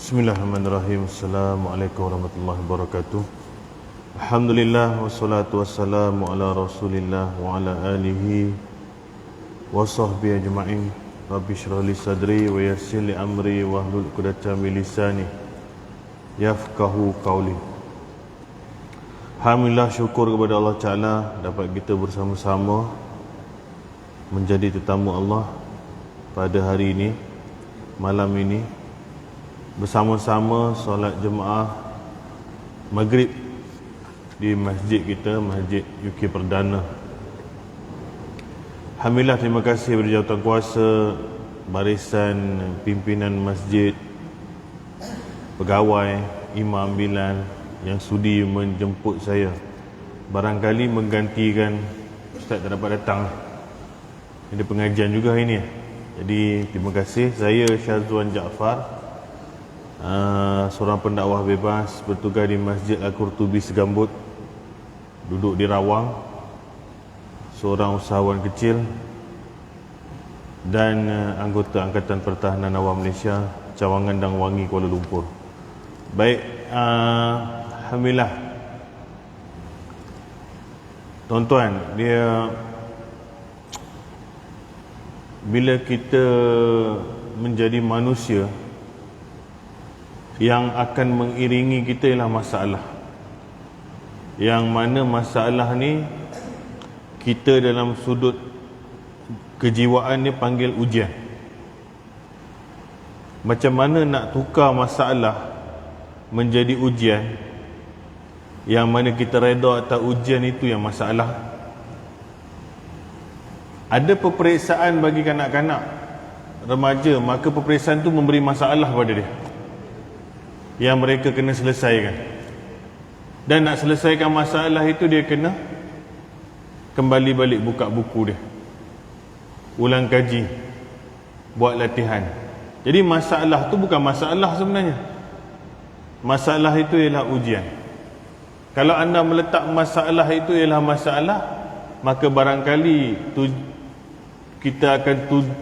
Bismillahirrahmanirrahim. Assalamualaikum warahmatullahi wabarakatuh. Alhamdulillah wassalatu wassalamu ala Rasulillah wa ala alihi wa sahbihi ajma'in. Rabbi shrah li sadri wa yassir li amri wa hlul 'uqdatam min lisani yafqahu qawli. Alhamdulillah, syukur kepada Allah Ta'ala dapat kita bersama-sama menjadi tetamu Allah pada hari ini, malam ini, bersama-sama solat jemaah maghrib di masjid kita, Masjid UK Perdana. Alhamdulillah, terima kasih kepada jawatan kuasa, barisan pimpinan masjid, pegawai, imam bilal yang sudi menjemput saya. Barangkali menggantikan Ustaz tak dapat datang, ada pengajian juga hari ini. Jadi terima kasih. Saya Syazwan Jaafar, seorang pendakwah bebas, bertugas di Masjid Al-Qurtubi Segambut, duduk di Rawang, seorang usahawan kecil dan anggota Angkatan Pertahanan Awam Malaysia, Cawangan dan Wangi, Kuala Lumpur. Baik, alhamdulillah tuan-tuan, dia bila kita menjadi manusia, yang akan mengiringi kita ialah masalah. Yang mana masalah ni kita dalam sudut kejiwaan ni panggil ujian. Macam mana nak tukar masalah menjadi ujian, yang mana kita reda atas ujian itu yang masalah. Ada peperiksaan bagi kanak-kanak remaja, maka peperiksaan tu memberi masalah pada dia yang mereka kena selesaikan. Dan nak selesaikan masalah itu, dia kena kembali balik buka buku dia, ulang kaji, buat latihan. Jadi masalah tu bukan masalah sebenarnya. Masalah itu ialah ujian. Kalau anda meletak masalah itu ialah masalah, maka barangkali kita akan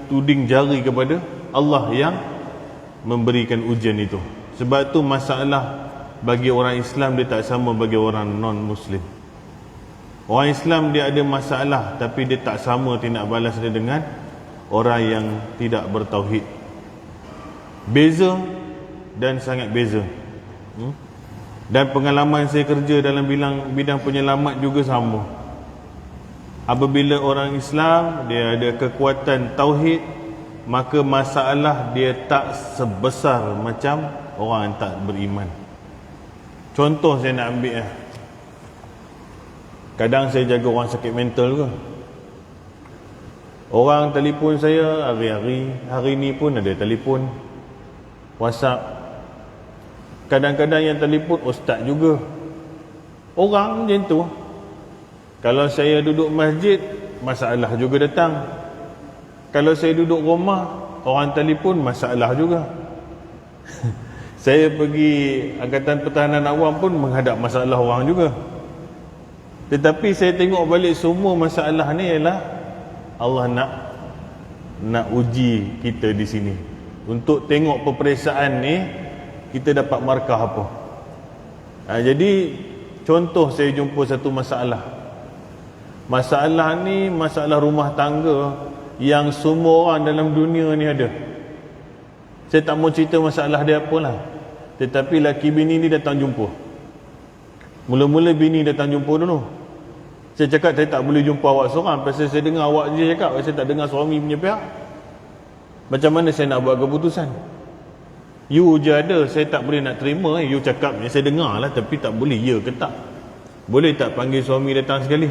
tuding jari kepada Allah yang memberikan ujian itu. Sebab tu masalah bagi orang Islam dia tak sama bagi orang non-Muslim. Orang Islam dia ada masalah, tapi dia tak sama tindak balas dia dengan orang yang tidak bertauhid. Beza dan sangat beza. Dan pengalaman saya kerja dalam bidang penyelamat juga sama. Apabila orang Islam dia ada kekuatan tauhid, maka masalah dia tak sebesar macam orang yang tak beriman. Contoh saya nak ambil kadang saya jaga orang sakit mental ke. Orang telefon saya hari-hari, hari ni pun ada telefon, WhatsApp. Kadang-kadang yang telefon ustaz juga. Orang macam tu. Kalau saya duduk masjid, masalah juga datang. Kalau saya duduk rumah, orang telefon, masalah juga. Saya pergi Angkatan Pertahanan Awam pun menghadap masalah orang juga. Tetapi saya tengok balik semua masalah ni ialah Allah nak uji kita di sini. Untuk tengok peperiksaan ni kita dapat markah apa. Jadi contoh saya jumpa satu masalah. Masalah ni masalah rumah tangga yang semua orang dalam dunia ni ada. Saya tak mau cerita masalah dia apalah. Tetapi laki bini ni datang jumpa. Mula-mula bini datang jumpa dulu. Saya cakap saya tak boleh jumpa awak seorang, pasal saya dengar awak je cakap, saya tak dengar suami punya pihak. Macam mana saya nak buat keputusan? You je ada, saya tak boleh nak terima. You cakap ni saya dengar lah, tapi tak boleh ya ke tak. Boleh tak panggil suami datang sekali?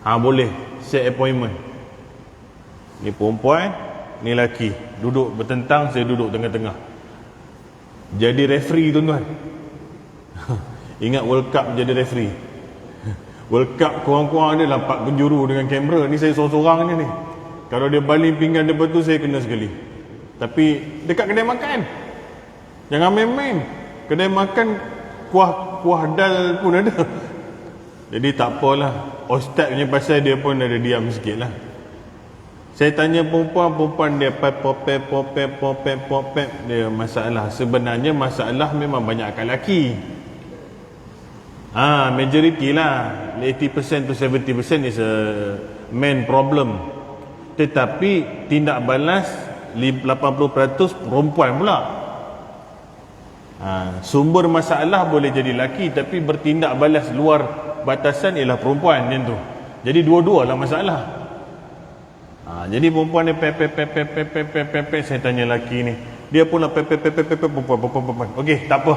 Boleh. Set appointment. Ni perempuan, ni laki, duduk bertentang, saya duduk tengah-tengah. Jadi referee tuan-tuan. Ingat World Cup jadi referee. World Cup kurang-kurang ada 4 penjuru dengan kamera. Ni saya sorang-sorang ni. Kalau dia baling pinggan depan tu, saya kena sekali. Tapi dekat kedai makan, jangan main-main. Kedai makan kuah dal pun ada. Jadi tak apalah. Ustaz punya pasal dia pun ada diam sikit lah. Saya tanya perempuan dia popep dia masalah. Sebenarnya masalah memang banyak kat lelaki. Majority lah, 80% to 70% is a man problem. Tetapi tindak balas 80% perempuan pula. Sumber masalah boleh jadi lelaki, tapi bertindak balas luar batasan ialah perempuan macam tu. Jadi dua-dua lah masalah. Jadi perempuan ni pep, saya tanya lelaki ni, dia pula pep perempuan. Okey, tak apa.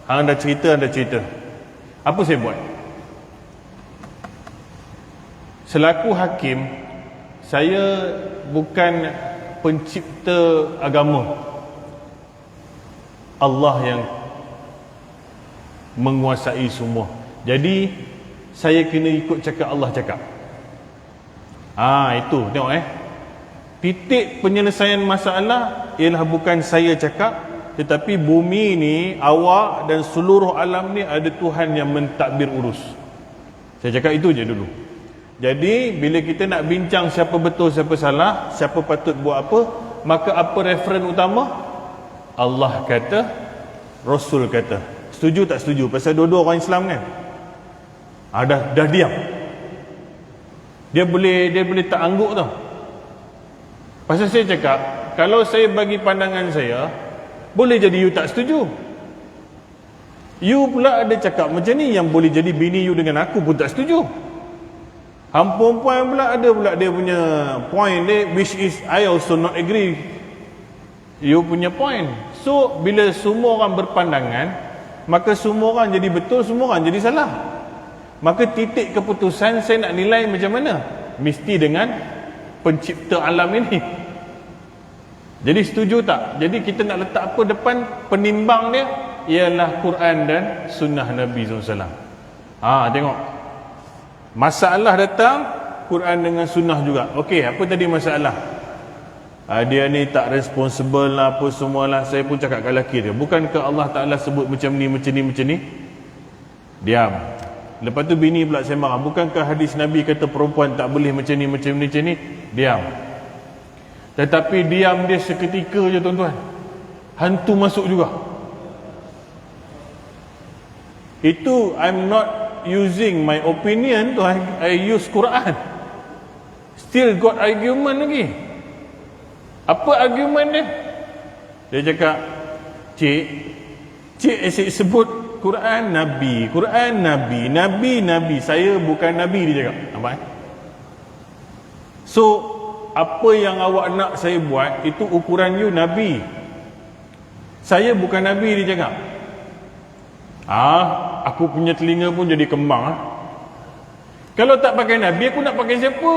Hang dah cerita. Apa saya buat? Selaku hakim, saya bukan pencipta agama. Allah yang menguasai semua. Jadi saya kena ikut cakap Allah cakap. Itu tengok titik penyelesaian masalah ialah bukan saya cakap, tetapi bumi ni, awak dan seluruh alam ni ada Tuhan yang mentadbir urus. Saya cakap itu je dulu. Jadi bila kita nak bincang siapa betul siapa salah, siapa patut buat apa, maka apa referen utama? Allah kata, Rasul kata. Setuju tak setuju? Pasal dua-dua orang Islam kan? Dah diam. Dia boleh tak angguk tau. Pasal saya cakap, kalau saya bagi pandangan saya, boleh jadi you tak setuju. You pula ada cakap macam ni, yang boleh jadi bini you dengan aku pun tak setuju. Hang perempuan pula ada pula dia punya point dia, which is I also not agree you punya point. So bila semua orang berpandangan, maka semua orang jadi betul, semua orang jadi salah. Maka titik keputusan saya nak nilai macam mana? Mesti dengan pencipta alam ini. Jadi setuju tak? Jadi kita nak letak apa depan penimbang dia? Ialah Quran dan sunnah Nabi SAW. Tengok, masalah datang, Quran dengan sunnah juga. Okey, apa tadi masalah? Dia ni tak responsible lah, apa semualah. Saya pun cakap kat lelaki dia, bukankah Allah Ta'ala sebut macam ni? Diam. Lepas tu bini pula saya marah, bukankah hadis Nabi kata perempuan tak boleh macam ni? Diam. Tetapi diam dia seketika je tuan-tuan, hantu masuk juga. Itu I'm not using my opinion tu, I use Quran. Still got argument lagi. Apa argument dia? Dia cakap, Cik asyik sebut Quran Nabi. Nabi. Saya bukan Nabi, dia cakap. Nampak? So apa yang awak nak saya buat, itu ukuran you Nabi. Saya bukan Nabi, dia cakap. Aku punya telinga pun jadi kembang. Kalau tak pakai Nabi, aku nak pakai siapa?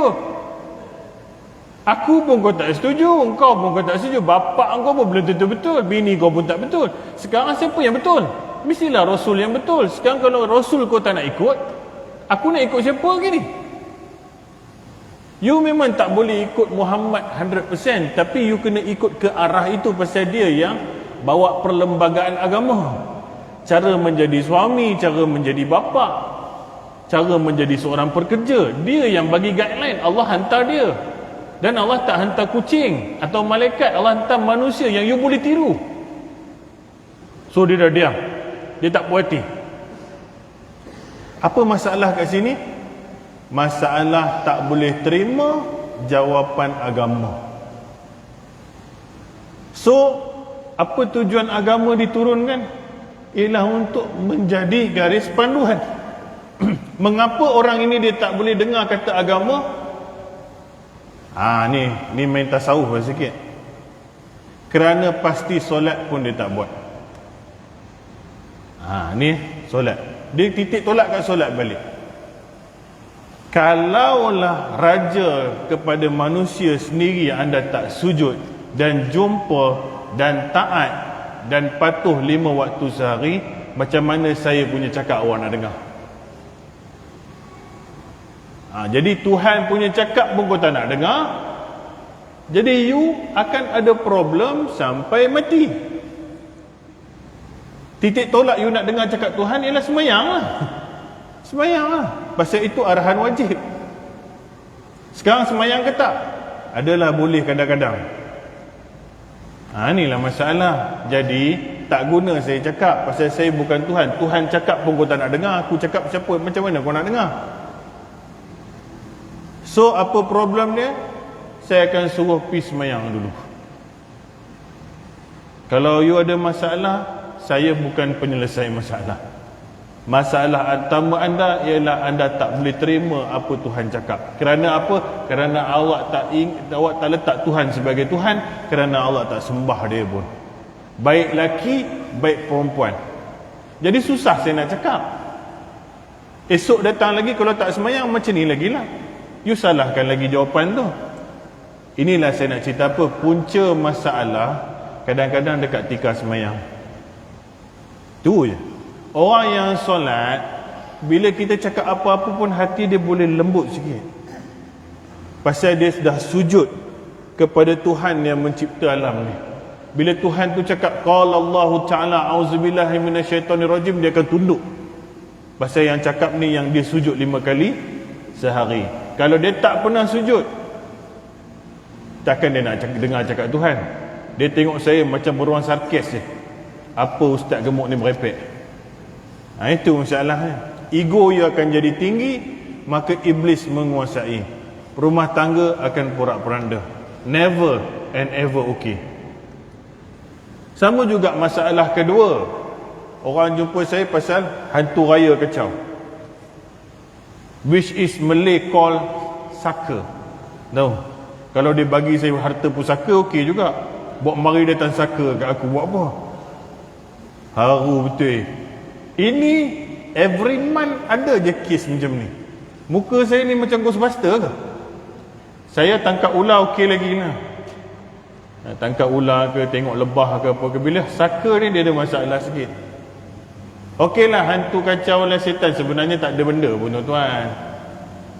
Aku pun kau tak setuju, engkau pun kau tak setuju, bapak engkau pun belum tentu betul, bini kau pun tak betul. Sekarang siapa yang betul? Mestilah Rasul yang betul. Sekarang kalau Rasul kau tak nak ikut, aku nak ikut siapa lagi ni? You memang tak boleh ikut Muhammad 100%, tapi you kena ikut ke arah itu, pasal dia yang bawa perlembagaan agama. Cara menjadi suami, cara menjadi bapa, cara menjadi seorang pekerja, dia yang bagi guideline. Allah hantar dia. Dan Allah tak hantar kucing atau malaikat, Allah hantar manusia yang you boleh tiru. So dia dah diam, dia tak puas hati. Apa masalah kat sini? Masalah tak boleh terima jawapan agama. So apa tujuan agama diturunkan? Ialah untuk menjadi garis panduan. Mengapa orang ini dia tak boleh dengar kata agama? Ni main tasawuf sikit. Kerana pasti solat pun dia tak buat. Ni solat, dia titik tolak kat solat balik. Kalaulah raja kepada manusia sendiri anda tak sujud dan jumpa dan taat dan patuh 5 waktu sehari, macam mana saya punya cakap awak nak dengar? Jadi Tuhan punya cakap pun kau tak nak dengar. Jadi you akan ada problem sampai mati. Titik tolak you nak dengar cakap Tuhan ialah sembahyang lah. Sembahyang lah. Pasal itu arahan wajib. Sekarang sembahyang ke tak? Adalah boleh kadang-kadang. Inilah masalah. Jadi tak guna saya cakap pasal saya bukan Tuhan. Tuhan cakap pun kau tak nak dengar. Aku cakap siapa, macam mana kau nak dengar? So apa problem dia? Saya akan suruh pergi semayang dulu. Kalau you ada masalah, saya bukan penyelesai masalah. Masalah utama anda ialah anda tak boleh terima apa Tuhan cakap. Kerana apa? Kerana awak tak letak Tuhan sebagai Tuhan. Kerana Allah tak sembah dia pun. Baik laki, baik perempuan. Jadi susah saya nak cakap. Esok datang lagi kalau tak semayang macam ni lagi lah. You salahkan lagi jawapan tu. Inilah saya nak cerita apa. Punca masalah kadang-kadang dekat tika semayang. Tu je. Orang yang solat, bila kita cakap apa-apa pun hati dia boleh lembut sikit. Pasal dia dah sujud kepada Tuhan yang mencipta alam ni. Bila Tuhan tu cakap qala Allah Ta'ala auzubillahi minasyaitonirrajim, dia akan tunduk. Pasal yang cakap ni yang dia sujud 5 kali sehari. Kalau dia tak pernah sujud, takkan dia nak dengar cakap Tuhan. Dia tengok saya macam beruang sarkis je. Apa ustaz gemuk ni merepek? Itu masalahnya. Ego ia akan jadi tinggi, maka iblis menguasai. Rumah tangga akan porak-poranda. Never and ever okay. Sama juga masalah kedua. Orang jumpa saya pasal hantu raya kacau, which is Malay call saka. Tahu? Kalau dia bagi saya harta pusaka, okey juga. Buat mari datang saka kat aku, buat apa? Haru betul. Ini every month ada je kes macam ni. Muka saya ni macam Ghostbuster ke? Saya tangkap ular okey lagi lah. Tangkap ular ke, tengok lebah ke apa ke. Bila saka ni dia ada masalah sikit. Okey lah, hantu kacau oleh setan. Sebenarnya tak ada benda pun tuan-tuan.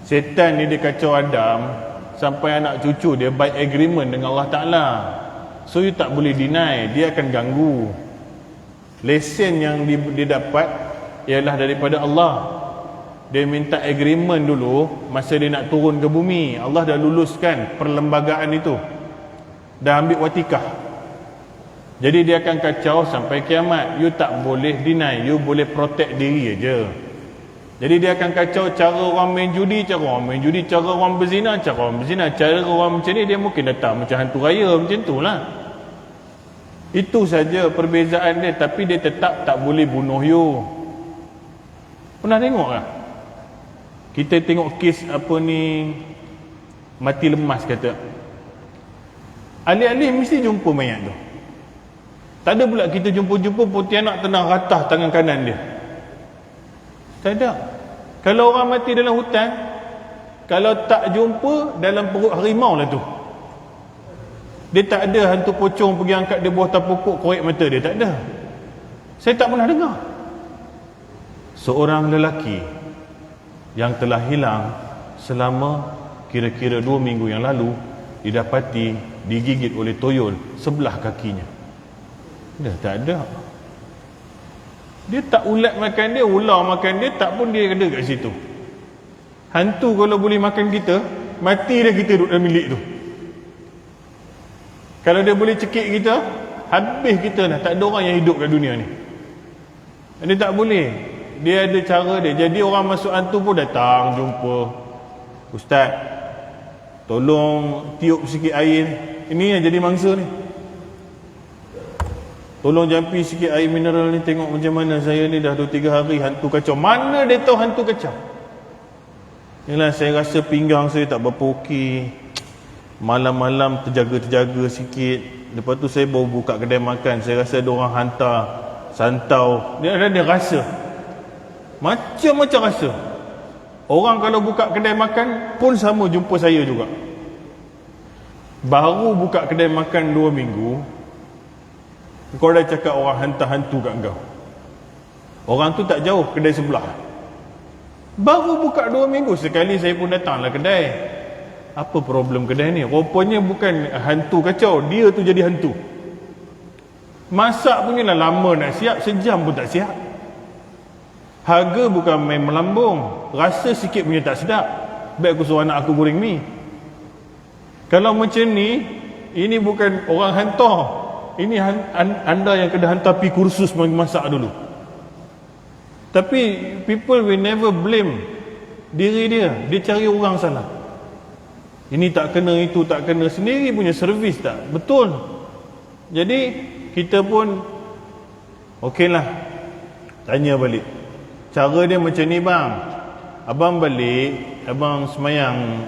Setan ni dia kacau Adam sampai anak cucu dia by agreement dengan Allah Ta'ala. So you tak boleh deny, dia akan ganggu. Lesen yang dia dapat ialah daripada Allah. Dia minta agreement dulu masa dia nak turun ke bumi. Allah dah luluskan perlembagaan itu, dah ambil watikah. Jadi dia akan kacau sampai kiamat. You tak boleh deny, you boleh protect diri aja. Jadi dia akan kacau cara orang main judi, cara orang main judi, cara orang berzina, cara orang berzina, cara orang macam ni. Dia mungkin datang macam hantu raya macam tu lah. Itu saja perbezaan dia. Tapi dia tetap tak boleh bunuh you. Pernah tengok tak? Kita tengok kes apa ni, mati lemas kata. Alih-alih mesti jumpa mayat tu. Tak ada pula kita jumpa-jumpa Pontianak tengah ratah tangan kanan dia. Tak ada. Kalau orang mati dalam hutan, kalau tak jumpa dalam perut harimau lah tu. Dia tak ada hantu pocong pergi angkat dia buah pokok korek mata dia. Tak ada. Saya tak pernah dengar. Seorang lelaki yang telah hilang selama kira-kira 2 minggu yang lalu didapati digigit oleh toyol sebelah kakinya. Dah tak ada. Dia tak ulat makan dia, ular makan dia, tak pun dia ada kat situ. Hantu kalau boleh makan kita, mati dah kita duduk dalam bilik tu. Kalau dia boleh cekik kita, habis kita dah. Tak ada orang yang hidup kat dunia ni. Dia tak boleh. Dia ada cara dia. Jadi orang masuk hantu pun datang jumpa. Ustaz, tolong tiup sikit air. Ini yang jadi mangsa ni. Tolong jampi sikit air mineral ni. Tengok macam mana saya ni dah 2-3 hari hantu kacau. Mana dia tahu hantu kacau? Yalah, saya rasa pinggang saya tak berapa okey. Malam-malam terjaga-terjaga sikit. Lepas tu saya baru buka kedai makan. Saya rasa ada orang hantar santau. Dia rasa macam-macam rasa. Orang kalau buka kedai makan pun sama jumpa saya juga. Baru buka kedai makan 2 minggu, kau dah cakap orang hantar hantu kat kau. Orang tu tak jauh, kedai sebelah. Baru buka 2 minggu, sekali saya pun datanglah kedai. Apa problem kedai ni? Rupanya bukan hantu kacau, dia tu jadi hantu. Masak punya lah lama nak siap, sejam pun tak siap. Harga bukan main melambung, rasa sikit punya tak sedap. Baik aku suruh anak aku goreng mi. Kalau macam ni, ini bukan orang hantar. Ini anda yang kena hantar pergi kursus masak dulu. Tapi people will never blame diri dia. Dia cari orang salah. Ini tak kena, itu tak kena. Sendiri punya servis tak betul. Jadi kita pun okeylah, tanya balik. Cara dia macam ni bang. Abang balik, abang semayang.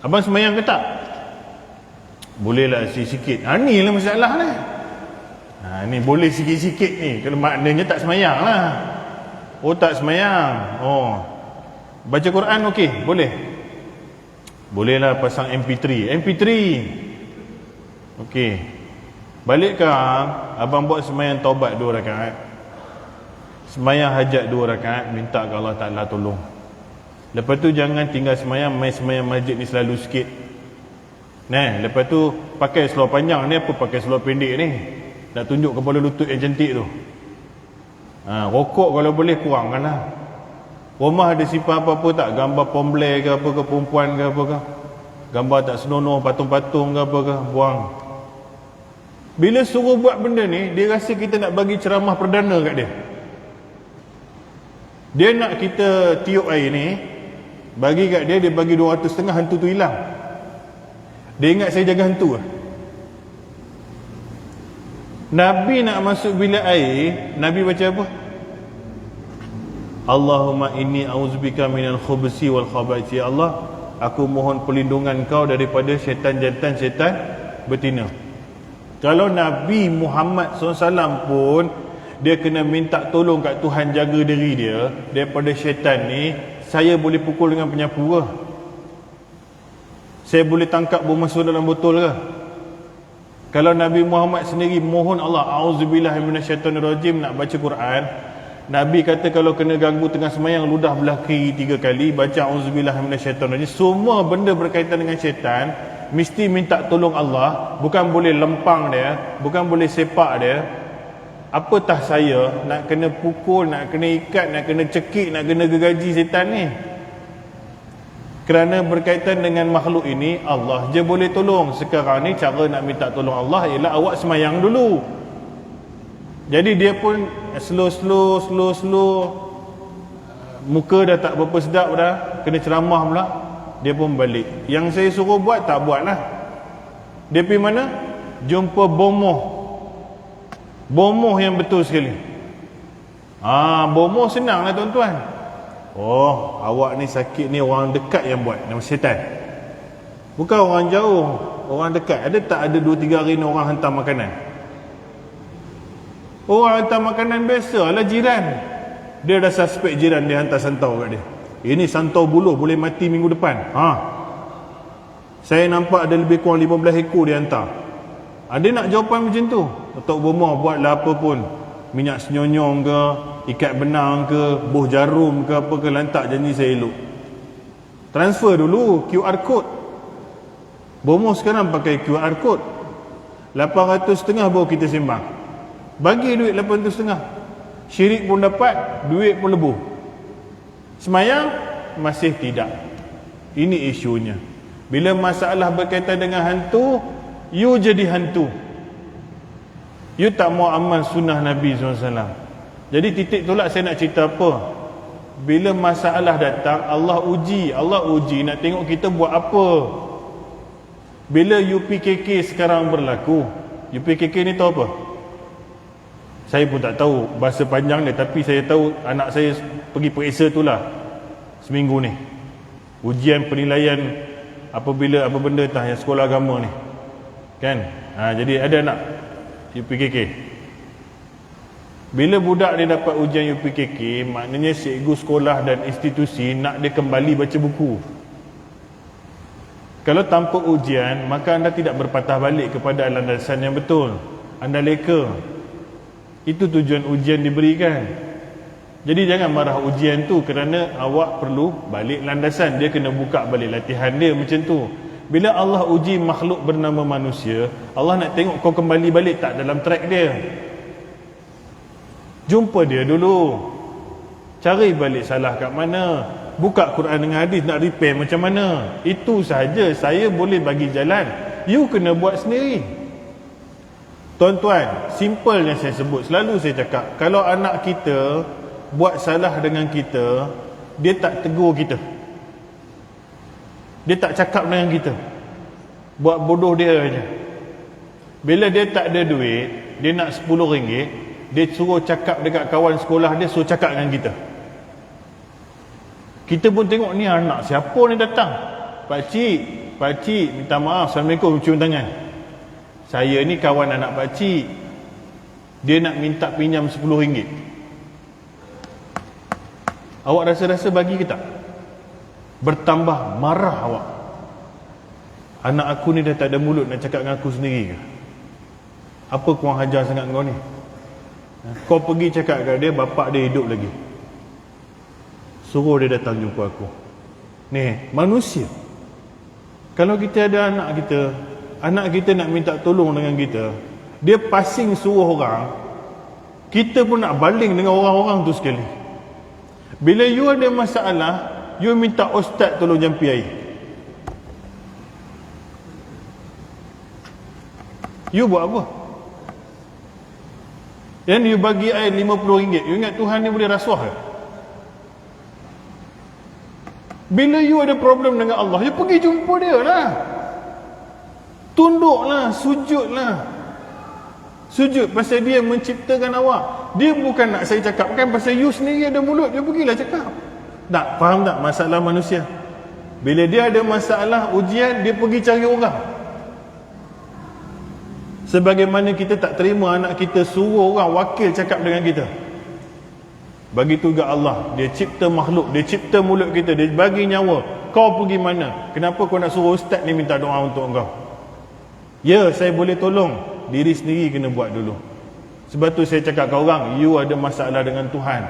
Abang semayang ke tak? Bolehlah sikit-sikit. Ni lah masalah lah. Ni boleh sikit-sikit ni. Kalau maknanya tak semayang lah. Oh tak semayang. Oh, baca Quran okey, boleh. Bolehlah pasang MP3. Okey. Balik ke abang buat semayang taubat 2 rakaat. Semayang hajat 2 rakaat, minta ke Allah Ta'ala tolong. Lepas tu jangan tinggal semayang, main semayang masjid ni selalu sikit. Lepas tu pakai seluar panjang ni, apa pakai seluar pendek ni? Nak tunjuk kepala lutut yang cantik tu. Rokok kalau boleh kurangkan lah. Rumah ada simpan apa-apa tak? Gambar pombleh ke apa ke, perempuan ke apa ke? Gambar tak senonoh, patung-patung ke apa ke? Buang. Bila suruh buat benda ni, dia rasa kita nak bagi ceramah perdana kat dia. Dia nak kita tiup air ni, bagi kat dia, dia bagi 200 setengah, hantu tu hilang. Dia ingat saya jaga hantu lah. Nabi nak masuk bilik air, Nabi baca apa? Allahumma inni a'udzubika minal khubusi wal khaba'ith. Ya Allah, aku mohon perlindungan kau daripada syaitan jantan, syaitan betina. Kalau Nabi Muhammad SAW pun dia kena minta tolong kat Tuhan jaga diri dia daripada syaitan ni, saya boleh pukul dengan penyapu ke? Saya boleh tangkap bermasuk dalam botol ke? Kalau Nabi Muhammad sendiri mohon Allah, a'udzubillahi minasyaitonirrajim, nak baca Quran, Nabi kata kalau kena ganggu tengah semayang, ludah belah kiri 3 kali, baca a'udzubillahi minasyaitonirrajim. Semua benda berkaitan dengan syaitan mesti minta tolong Allah. Bukan boleh lempang dia, bukan boleh sepak dia. Apatah saya nak kena pukul, nak kena ikat, nak kena cekik, nak kena gergaji syaitan ni? Kerana berkaitan dengan makhluk ini, Allah je boleh tolong. Sekarang ni cara nak minta tolong Allah ialah awak semayang dulu. Jadi dia pun slow, muka dah tak berapa sedap dah, kena ceramah pula, dia pun balik. Yang saya suruh buat tak buat lah. Dia pergi mana? Jumpa bomoh yang betul sekali. Bomoh senang lah tuan-tuan. Oh, awak ni sakit ni orang dekat yang buat, nama syaitan. Bukan orang jauh, orang dekat. Ada tak ada 2-3 hari ni orang hantar makanan? Orang hantar makanan biasa lah, jiran. Dia dah suspek jiran dia hantar santau kat dia. Ini santau buluh, boleh mati minggu depan. Saya nampak ada lebih kurang 15 ekor dia hantar. Ada nak jawapan macam tu? Tok Bomoh buatlah apa pun, minyak senyonyong ke, ikat benang ke, buh jarum ke apa ke, lantak janji saya elok. Transfer dulu QR code. Bomoh sekarang pakai QR code. 800 setengah baru kita sembang. Bagi duit 800 setengah. Syirik pun dapat, duit pun lebuh. Semayang masih tidak. Ini isunya. Bila masalah berkaitan dengan hantu, you jadi hantu. You tak mau amal sunnah Nabi SAW. Jadi titik tolak saya nak cerita apa? Bila masalah datang, Allah uji nak tengok kita buat apa. Bila UPKK sekarang berlaku, UPKK ni tahu apa? Saya pun tak tahu bahasa panjang dia, tapi saya tahu anak saya pergi periksa tu lah seminggu ni. Ujian penilaian apabila apa benda tah yang sekolah agama ni. Kan? Jadi ada anak UPKK. Bila budak dia dapat ujian UPKK, maknanya cikgu sekolah dan institusi nak dia kembali baca buku. Kalau tanpa ujian, maka anda tidak berpatah balik kepada landasan yang betul. Anda leka. Itu tujuan ujian diberikan. Jadi jangan marah ujian tu, kerana awak perlu balik landasan. Dia kena buka balik latihan dia macam tu. Bila Allah uji makhluk bernama manusia, Allah nak tengok kau kembali balik tak dalam track dia. Jumpa dia dulu, cari balik salah kat mana. buka Quran dengan hadis nak repair macam mana. Itu sahaja. Saya boleh bagi jalan, you kena buat sendiri. Tuan-tuan, simple yang saya sebut, selalu saya cakap, kalau anak kita buat salah dengan kita, dia tak tegur kita, dia tak cakap dengan kita, buat bodoh dia aja. Bila dia tak ada duit, dia nak RM10, dia suruh cakap dekat kawan sekolah dia, suruh cakap dengan kita. Kita pun tengok ni anak siapa ni datang. Pakcik, minta maaf, Assalamualaikum, cium tangan. Saya ni kawan anak pakcik, dia nak minta pinjam RM10. Awak rasa-rasa bagi ke tak? Bertambah marah awak. Anak aku ni dah tak ada mulut nak cakap dengan aku sendiri ke? Apa kurang hajar sangat kau ni? Kau pergi cakap kat dia, bapak dia hidup lagi, suruh dia datang jumpa aku. Ni manusia. Kalau kita ada anak kita nak minta tolong dengan kita, dia pasing suruh orang, kita pun nak baling dengan orang-orang tu sekali. Bila you ada masalah, you minta ustaz tolong jampi air, you buat apa? Dan you bagi air RM50, you ingat Tuhan ni boleh rasuah ke? Bila you ada problem dengan Allah, you pergi jumpa dia lah, tunduklah, sujudlah. Sujud pasal dia menciptakan awak. Dia bukan nak saya cakapkan pasal you sendiri ada mulut, you pergilah cakap. Tak, faham tak masalah manusia? Bila dia ada masalah, ujian, dia pergi cari orang. Sebagaimana kita tak terima anak kita suruh orang wakil cakap dengan kita, begitu juga Allah. Dia cipta makhluk, dia cipta mulut kita, dia bagi nyawa. Kau pergi mana? Kenapa kau nak suruh ustaz ni minta doa untuk kau? Ya, saya boleh tolong, diri sendiri kena buat dulu. Sebab tu saya cakap kat orang, you ada masalah dengan Tuhan.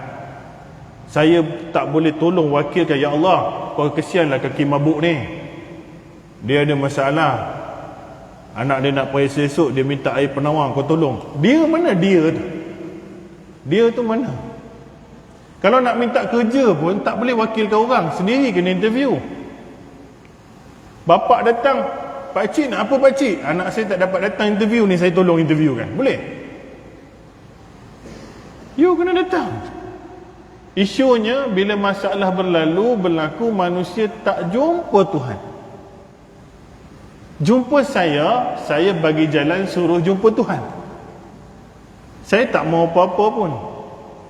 Saya tak boleh tolong wakilkan, ya Allah, kau kesianlah kaki mabuk ni, dia ada masalah, anak dia nak pergi esok, dia minta air penawar, kau tolong. Dia mana dia tu? Dia tu mana? Kalau nak minta kerja pun tak boleh wakilkan orang, sendiri kena interview. Bapak datang, pakcik nak apa pakcik? Anak saya tak dapat datang interview ni, saya tolong interview kan? Boleh? You kena datang. Isunya bila masalah berlaku, manusia tak jumpa Tuhan. Jumpa saya bagi jalan suruh jumpa Tuhan. Saya tak mau apa-apa pun,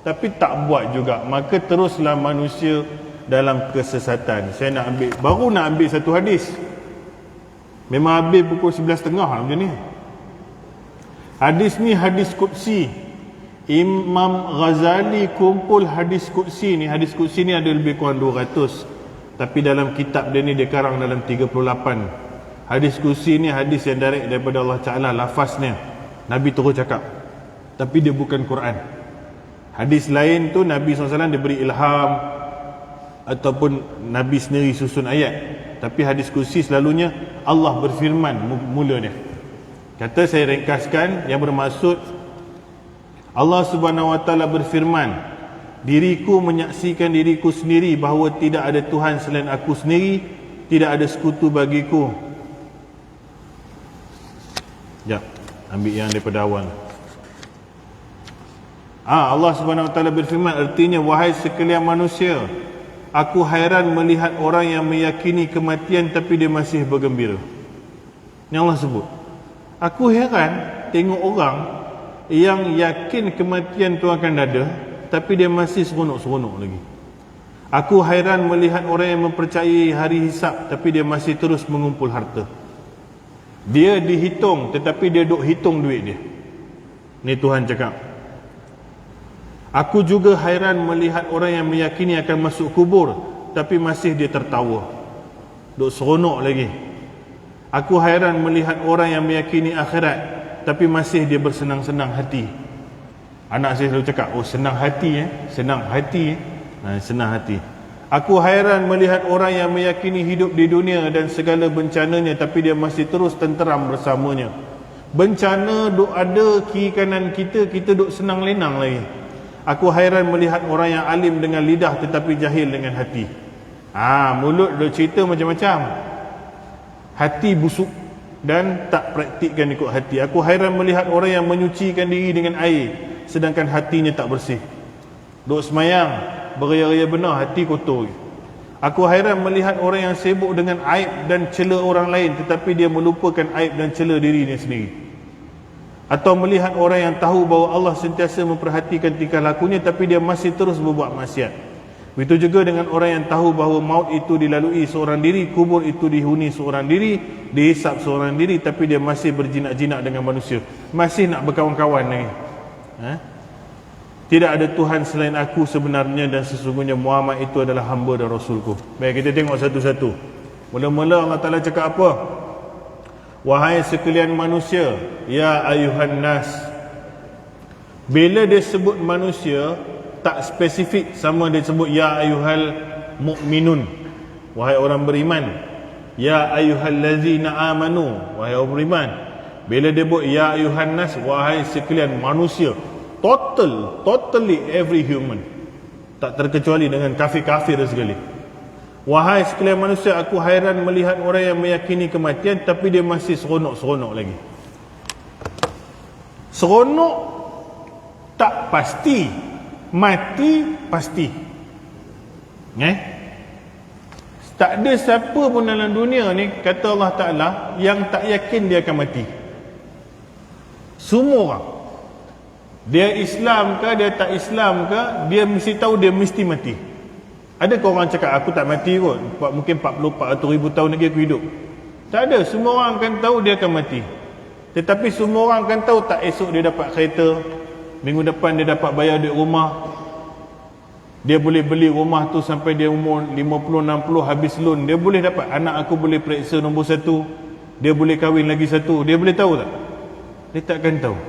tapi tak buat juga, maka teruslah manusia dalam kesesatan. Saya baru nak ambil satu hadis. Memang habis pukul 11.30 lah macam ni. Hadis ni hadis Qudsi. Imam Ghazali kumpul hadis Qudsi ni. Hadis Qudsi ni ada lebih kurang 200, tapi dalam kitab dia ni dia karang dalam 38. Hadis Qudsi ni hadis yang direct daripada Allah Ta'ala, lafaznya Nabi terus cakap, tapi dia bukan Quran. Hadis lain tu Nabi SAW dia beri ilham, ataupun Nabi sendiri susun ayat. Tapi hadis Qudsi selalunya Allah berfirman mula dia. Kata saya ringkaskan, yang bermaksud Allah Subhanahu Wa Taala berfirman, diriku menyaksikan diriku sendiri bahawa tidak ada Tuhan selain aku sendiri, tidak ada sekutu bagiku. Sekejap, ambil yang daripada awal. Allah Subhanahu Wa Taala berfirman, artinya, wahai sekalian manusia, aku hairan melihat orang yang meyakini kematian tapi dia masih bergembira. Ini Allah sebut. Aku heran tengok orang yang yakin kematian tu akan ada, tapi dia masih seronok-seronok lagi. Aku hairan melihat orang yang mempercayai hari hisab, tapi dia masih terus mengumpul harta. Dia dihitung, tetapi dia duk hitung duit dia. Ni Tuhan cakap. Aku juga hairan melihat orang yang meyakini akan masuk kubur, tapi masih dia tertawa, duk seronok lagi. Aku hairan melihat orang yang meyakini akhirat, tapi masih dia bersenang-senang hati. Anak saya selalu cakap, oh senang hati senang hati senang hati. Aku hairan melihat orang yang meyakini hidup di dunia dan segala bencananya, tapi dia masih terus tenteram bersamanya. Bencana duk ada kiri kanan kita, kita duk senang lenang lagi. Aku hairan melihat orang yang alim dengan lidah tetapi jahil dengan hati. Mulut duk cerita macam-macam, hati busuk dan tak praktikkan ikut hati. Aku hairan melihat orang yang menyucikan diri dengan air sedangkan hatinya tak bersih. Duk semayang, beria-ria benar, hati kotor. Aku hairan melihat orang yang sibuk dengan aib dan cela orang lain tetapi dia melupakan aib dan cela dirinya sendiri. Atau melihat orang yang tahu bahawa Allah sentiasa memperhatikan tingkah lakunya tapi dia masih terus berbuat maksiat. Begitu juga dengan orang yang tahu bahawa maut itu dilalui seorang diri, kubur itu dihuni seorang diri, dihisap seorang diri, tapi dia masih berjinak-jinak dengan manusia, masih nak berkawan-kawan lagi. Tidak ada Tuhan selain aku sebenarnya dan sesungguhnya Muhammad itu adalah hamba dan rasulku. Baik, kita tengok satu-satu. Mula-mula Allah Ta'ala cakap apa? Wahai sekalian manusia, ya ayuhan nas. Bila dia sebut manusia, tak spesifik sama dia sebut ya ayuhal mu'minun, wahai orang beriman. Ya ayuhal lazina amanu, wahai orang beriman. Bila dia sebut ya ayuhan nas, wahai sekalian manusia, totally every human, tak terkecuali dengan kafir-kafir sekali. Wahai sekalian manusia, aku hairan melihat orang yang meyakini kematian tapi dia masih seronok-seronok lagi. Seronok tak pasti, mati pasti. Tak ada siapa pun dalam dunia ni, kata Allah Ta'ala, yang tak yakin dia akan mati. Semua orang, dia Islam ke, dia tak Islam ke, dia mesti tahu dia mesti mati. Adakah orang cakap aku tak mati kot, mungkin 40-400 ribu tahun lagi aku hidup? Tak ada, semua orang akan tahu dia akan mati. Tetapi semua orang akan tahu tak esok dia dapat kereta, minggu depan dia dapat bayar duit rumah, dia boleh beli rumah tu sampai dia umur 50-60 habis loan, dia boleh dapat, anak aku boleh periksa nombor 1, dia boleh kahwin lagi 1, dia boleh tahu tak? Dia takkan tahu.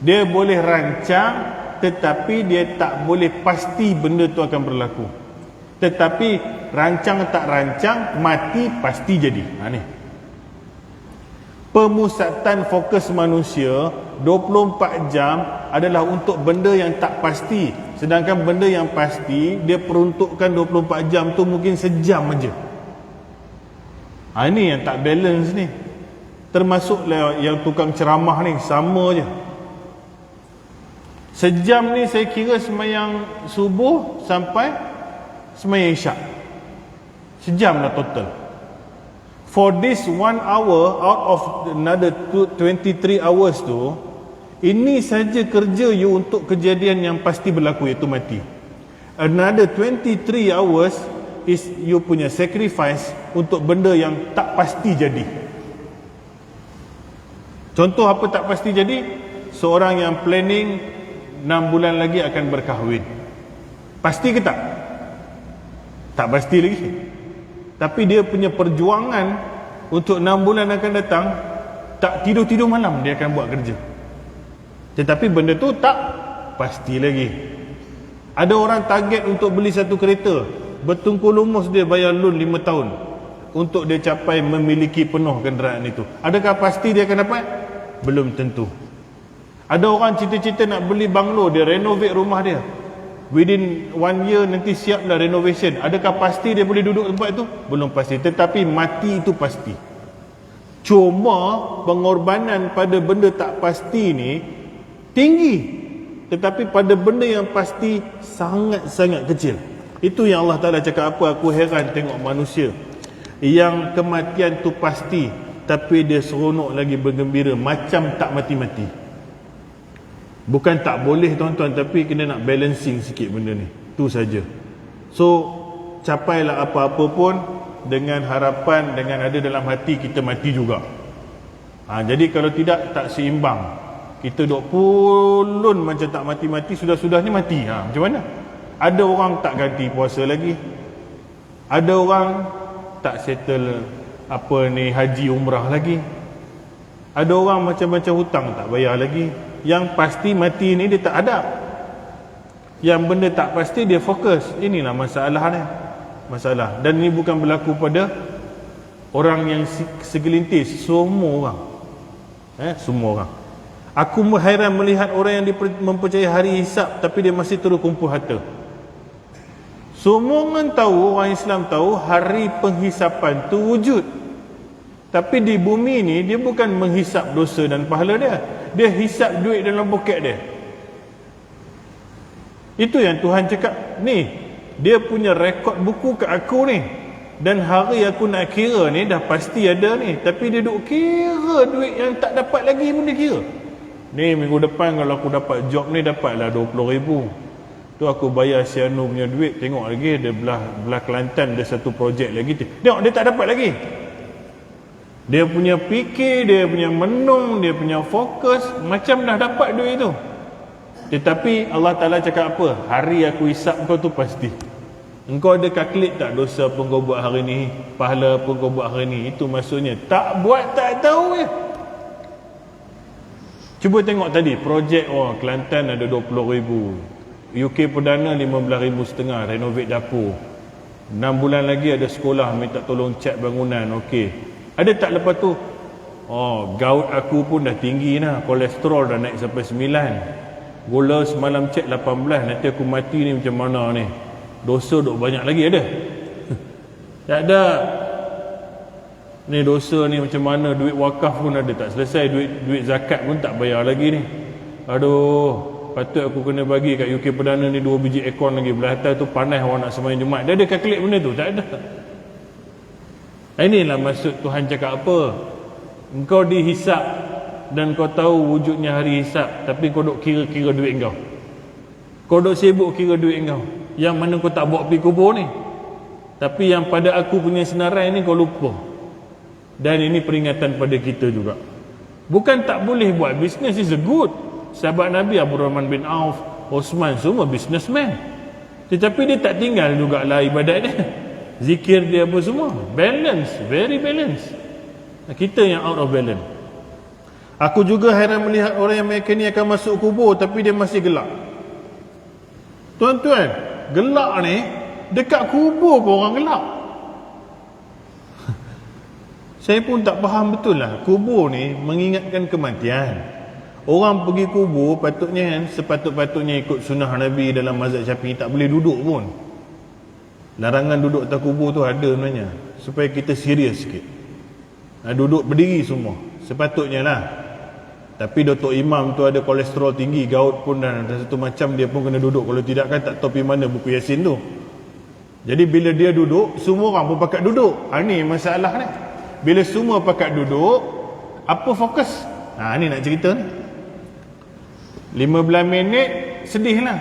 Dia boleh rancang, tetapi dia tak boleh pasti benda tu akan berlaku. Tetapi rancang tak rancang, mati pasti jadi. Ni pemusatan fokus manusia 24 jam adalah untuk benda yang tak pasti, sedangkan benda yang pasti dia peruntukkan 24 jam tu mungkin sejam aja. Ini yang tak balance ni. Termasuklah yang tukang ceramah ni, sama je. Sejam ni saya kira semayang subuh sampai semayang isyak, sejam lah total. For this 1 hour out of another 23 hours tu, ini saja kerja you untuk kejadian yang pasti berlaku, iaitu mati. Another 23 hours is you punya sacrifice untuk benda yang tak pasti jadi. Contoh apa tak pasti jadi? Seorang yang planning 6 bulan lagi akan berkahwin, pasti ke tak? Tak pasti lagi. Tapi dia punya perjuangan untuk 6 bulan akan datang, tak tidur-tidur malam dia akan buat kerja. Tetapi benda tu tak pasti lagi. Ada orang target untuk beli satu kereta, bertungkul lumus dia bayar loan 5 tahun untuk dia capai memiliki penuh kenderaan itu. Adakah pasti dia akan dapat? Belum tentu. Ada orang cita-cita nak beli banglo, dia renovate rumah dia, within 1 year nanti siaplah renovation. Adakah pasti dia boleh duduk tempat itu? Belum pasti. Tetapi mati itu pasti. Cuma pengorbanan pada benda tak pasti ni tinggi, tetapi pada benda yang pasti sangat-sangat kecil. Itu yang Allah Ta'ala cakap apa? Aku heran tengok manusia yang kematian tu pasti, tapi dia seronok lagi bergembira macam tak mati-mati. Bukan tak boleh tuan-tuan, tapi kena nak balancing sikit benda ni. Tu saja. So capailah apa-apa pun dengan harapan, dengan ada dalam hati kita mati juga. Jadi kalau tidak, tak seimbang. Kita duk pulun macam tak mati-mati, sudah-sudah ni mati. Macam mana? Ada orang tak ganti puasa lagi, ada orang tak settle apa ni haji umrah lagi, ada orang macam-macam hutang tak bayar lagi. Yang pasti mati ni dia tak ada. Yang benda tak pasti dia fokus. Inilah masalahnya. Masalah. Dan ini bukan berlaku pada orang yang segelintir, semua orang. Semua orang. Aku hairan melihat orang yang mempercayai hari hisab tapi dia masih terus kumpul harta. Semua orang tahu, orang Islam tahu hari penghisapan tu wujud. Tapi di bumi ni dia bukan menghisap dosa dan pahala dia. Dia hisap duit dalam poket dia. Itu yang Tuhan cakap, ni dia punya rekod buku kat aku ni. Dan hari aku nak kira ni dah pasti ada ni. Tapi dia duk kira duit yang tak dapat lagi pun dia kira. Ni minggu depan kalau aku dapat job ni dapatlah 20,000. Tu aku bayar si Anu punya duit. Tengok lagi dia belah Kelantan, dia satu projek lagi. Tengok dia tak dapat lagi. Dia punya fikir, dia punya menung, dia punya fokus macam dah dapat duit tu. Tetapi Allah Ta'ala cakap apa? Hari aku hisap kau tu pasti. Engkau ada kalkulat tak dosa apa kau buat hari ni, pahala apa kau buat hari ni? Itu maksudnya tak buat tak tahu je. Cuba tengok tadi projek Kelantan ada 20,000, UK Perdana 15,500 renovate dapur. 6 bulan lagi ada sekolah minta tolong cat bangunan. Okey. Ada tak lepas tu? Gout aku pun dah tinggi dah, kolesterol dah naik sampai 9. Gula semalam cek 18, nanti aku mati ni macam mana ni? Dosa duk banyak lagi ada? Tak ada. Ni dosa ni macam mana, duit wakaf pun ada tak selesai, duit zakat pun tak bayar lagi ni. Aduh, patut aku kena bagi kat UK Perdana ni 2 biji aircon lagi. Belah atas tu panas orang nak sembahyang Jumaat. Dia ada kalkulat benda tu? Tak ada. Inilah maksud Tuhan cakap apa? Engkau dihisap dan kau tahu wujudnya hari hisap, tapi kau duk kira-kira duit kau. Kau duk sibuk kira duit kau. Yang mana kau tak bawa pergi kubur ni. Tapi yang pada aku punya senarai ni kau lupa. Dan ini peringatan pada kita juga. Bukan tak boleh buat bisnes, is good. Sahabat Nabi Abu Rahman bin Auf, Osman semua businessman. Tetapi dia tak tinggal jugalah ibadat dia. Zikir dia apa semua. Balance, very balance. Kita yang out of balance. Aku juga heran melihat orang yang mereka ni akan masuk kubur tapi dia masih gelak. Tuan-tuan, gelak ni dekat kubur pun orang gelak. Saya pun tak faham betul lah. Kubur ni mengingatkan kematian. Orang pergi kubur patutnya sepatut-patutnya ikut sunnah Nabi dalam mazhab Syafi'i, tak boleh duduk pun. Larangan duduk atas kubur tu ada sebenarnya, supaya kita serius sikit. Duduk berdiri semua sepatutnya lah. Tapi Datuk Imam tu ada kolesterol tinggi, gout pun dan satu macam, dia pun kena duduk. Kalau tidak kan tak tahu pergi mana buku Yasin tu. Jadi bila dia duduk, semua orang pun pakat duduk. Ni masalah ni. Bila semua pakat duduk, apa fokus? Ni nak cerita ni. 15 minit sedih lah.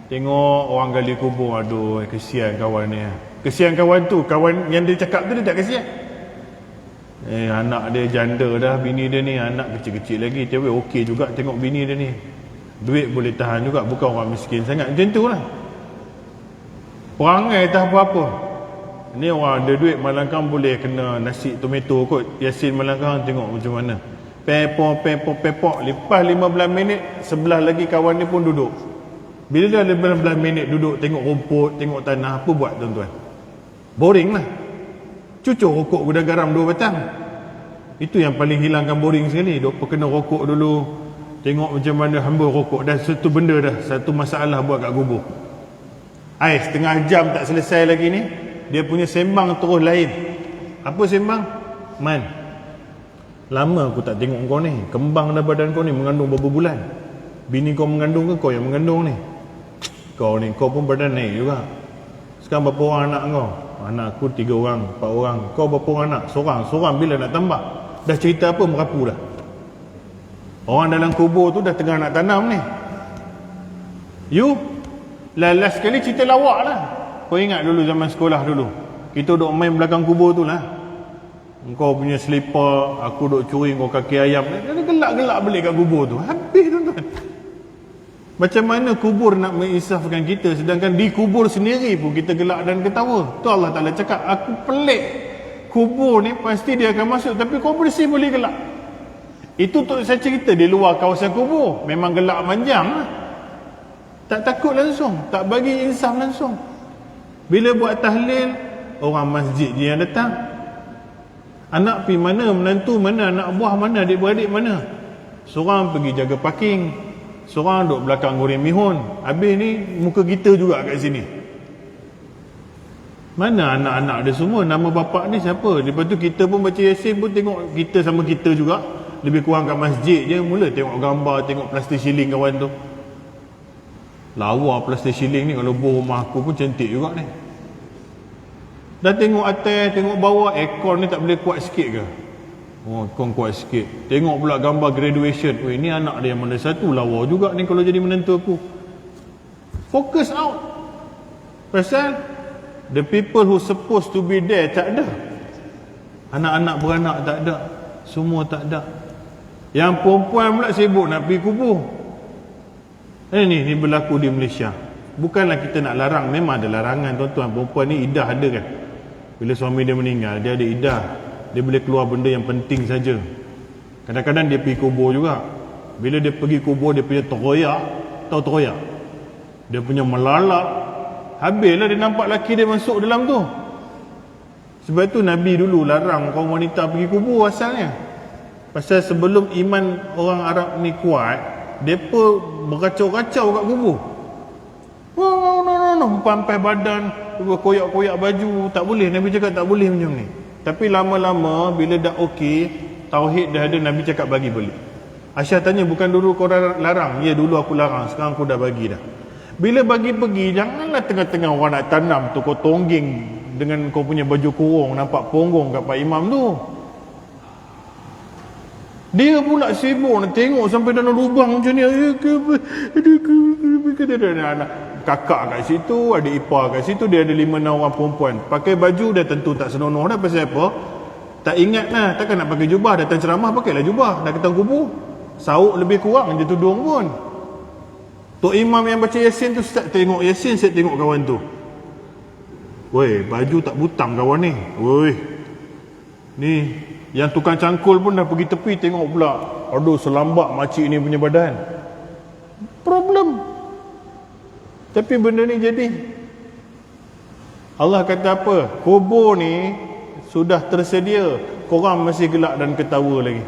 Tengok orang gali kubur. Aduh, kesian kawan ni. Kesian kawan tu. Kawan yang dia cakap tu dia tak kesian. Anak dia janda dah, bini dia ni anak kecil-kecil lagi. Tapi okey juga tengok bini dia ni. Duit boleh tahan juga, bukan orang miskin sangat. Macam tu lah. Perangai tak apa-apa. Ni orang ada duit, malangkang boleh kena nasi tomato kot. Yasin malangkang tengok macam mana. Pepok. Lepas 15 minit, sebelah lagi kawan ni pun duduk. Bila dah 15 minit duduk tengok rumput, tengok tanah, apa buat tuan-tuan? Boring lah. Cucuk rokok gudang garam 2 batang. Itu yang paling hilangkan boring sekali. Dok kena rokok dulu, tengok macam mana hamba rokok. Dah satu benda dah, satu masalah buat kat kubur. Setengah jam tak selesai lagi ni, dia punya sembang terus lain. Apa sembang? Man, lama aku tak tengok kau ni. Kembang dah badan kau ni, mengandung berapa bulan? Bini kau mengandung ke kau yang mengandung ni? Kau ni, kau pun badan naik juga. Sekarang berapa orang anak kau? Anak aku 3 orang, 4 orang. Kau berapa orang anak? Seorang bila nak tambah? Dah cerita apa merapu dah. Orang dalam kubur tu dah tengah nak tanam ni. Last sekali cerita lawak lah. Kau ingat dulu zaman sekolah dulu, kita duk main belakang kubur tu lah. Kau punya selipar, aku duk curi kau kaki ayam. Dia gelak-gelak balik kat kubur tu. Habis tuan-tuan. Macam mana kubur nak menginsafkan kita, sedangkan di kubur sendiri pun kita gelak dan ketawa. Tu Allah Ta'ala cakap, aku pelik. Kubur ni pasti dia akan masuk, tapi kau bersih boleh gelak. Itu tu saya cerita di luar kawasan kubur. Memang gelak manjang lah. Tak takut langsung, tak bagi insaf langsung. Bila buat tahlil, orang masjid je yang datang. Anak pergi mana, menantu mana, anak buah mana, adik-beradik mana. Seorang pergi jaga parking, seorang duduk belakang goreng mihun. Habis ni muka kita juga kat sini. Mana anak-anak dia semua, nama bapak ni siapa? Lepas tu kita pun baca Yasin pun tengok kita sama kita juga. Lebih kurang kat masjid je, mula tengok gambar, tengok plastik shilling kawan tu. Lawa plastik shilling ni, kalau buah rumah aku pun cantik juga ni. Dah tengok atas, tengok bawah, aircon ni tak boleh kuat sikit ke? Oh, aircon kuat sikit. Tengok pula gambar graduation. Oh, ini anak dia yang mana satu, lawa juga ni kalau jadi menantu aku. Focus out. Pasal the people who supposed to be there tak ada. Anak-anak beranak tak ada. Semua tak ada. Yang perempuan pula sibuk nak pergi kubur. Ni berlaku di Malaysia. Bukanlah kita nak larang, memang ada larangan tuan-tuan. Perempuan ni idah ada kan. Bila suami dia meninggal, dia ada idah. Dia boleh keluar benda yang penting saja. Kadang-kadang dia pergi kubur juga. Bila dia pergi kubur, dia punya teroyak. Tahu teroyak? Dia punya melalak. Habislah dia nampak laki dia masuk dalam tu. Sebab tu Nabi dulu larang kaum wanita pergi kubur asalnya. Pasal sebelum iman orang Arab ni kuat, mereka berkacau-kacau kat kubur. No, pampai badan, koyak-koyak baju, tak boleh. Nabi cakap tak boleh macam ni. Tapi lama-lama bila dah okey, tauhid dah ada, Nabi cakap bagi balik. Aisyah tanya, bukan dulu kau larang? Ya, dulu aku larang, sekarang aku dah bagi dah. Bila bagi pergi, janganlah tengah-tengah orang nak tanam tu kau tongging dengan kau punya baju kurung, nampak punggung kat Pak Imam tu. Dia pula sibuk nak tengok sampai dalam lubang macam ni. Kakak kat situ, ada ipar kat situ, dia ada 5-6 orang perempuan. Pakai baju dah tentu tak senonoh dah. Pasal apa? Tak ingat lah, takkan nak pakai jubah. Datang ceramah pakailah jubah. Dah ketang kubur, sauk lebih kurang je tudung pun. Tok Imam yang baca Yasin tu, start tengok Yasin, saya tengok kawan tu. Woi, baju tak butang kawan ni. Woi, ni yang tukang cangkul pun dah pergi tepi, tengok pula. Aduh, selambak makcik ni punya badan. Problem. Tapi benda ni jadi. Allah kata apa? Kubur ni sudah tersedia, korang masih gelak dan ketawa lagi.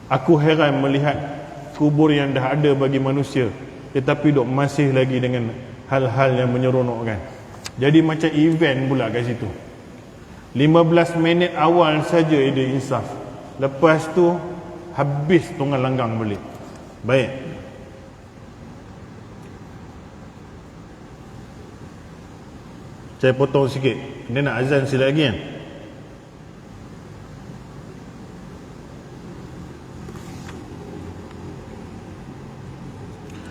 Aku heran melihat kubur yang dah ada bagi manusia, tetapi dok masih lagi dengan hal-hal yang menyeronokkan. Jadi macam event pula kat situ. 15 minit awal saja ada insaf. Lepas tu habis tunggal langgang balik. Baik. Saya potong sikit. Dia nak azan sila lagi kan?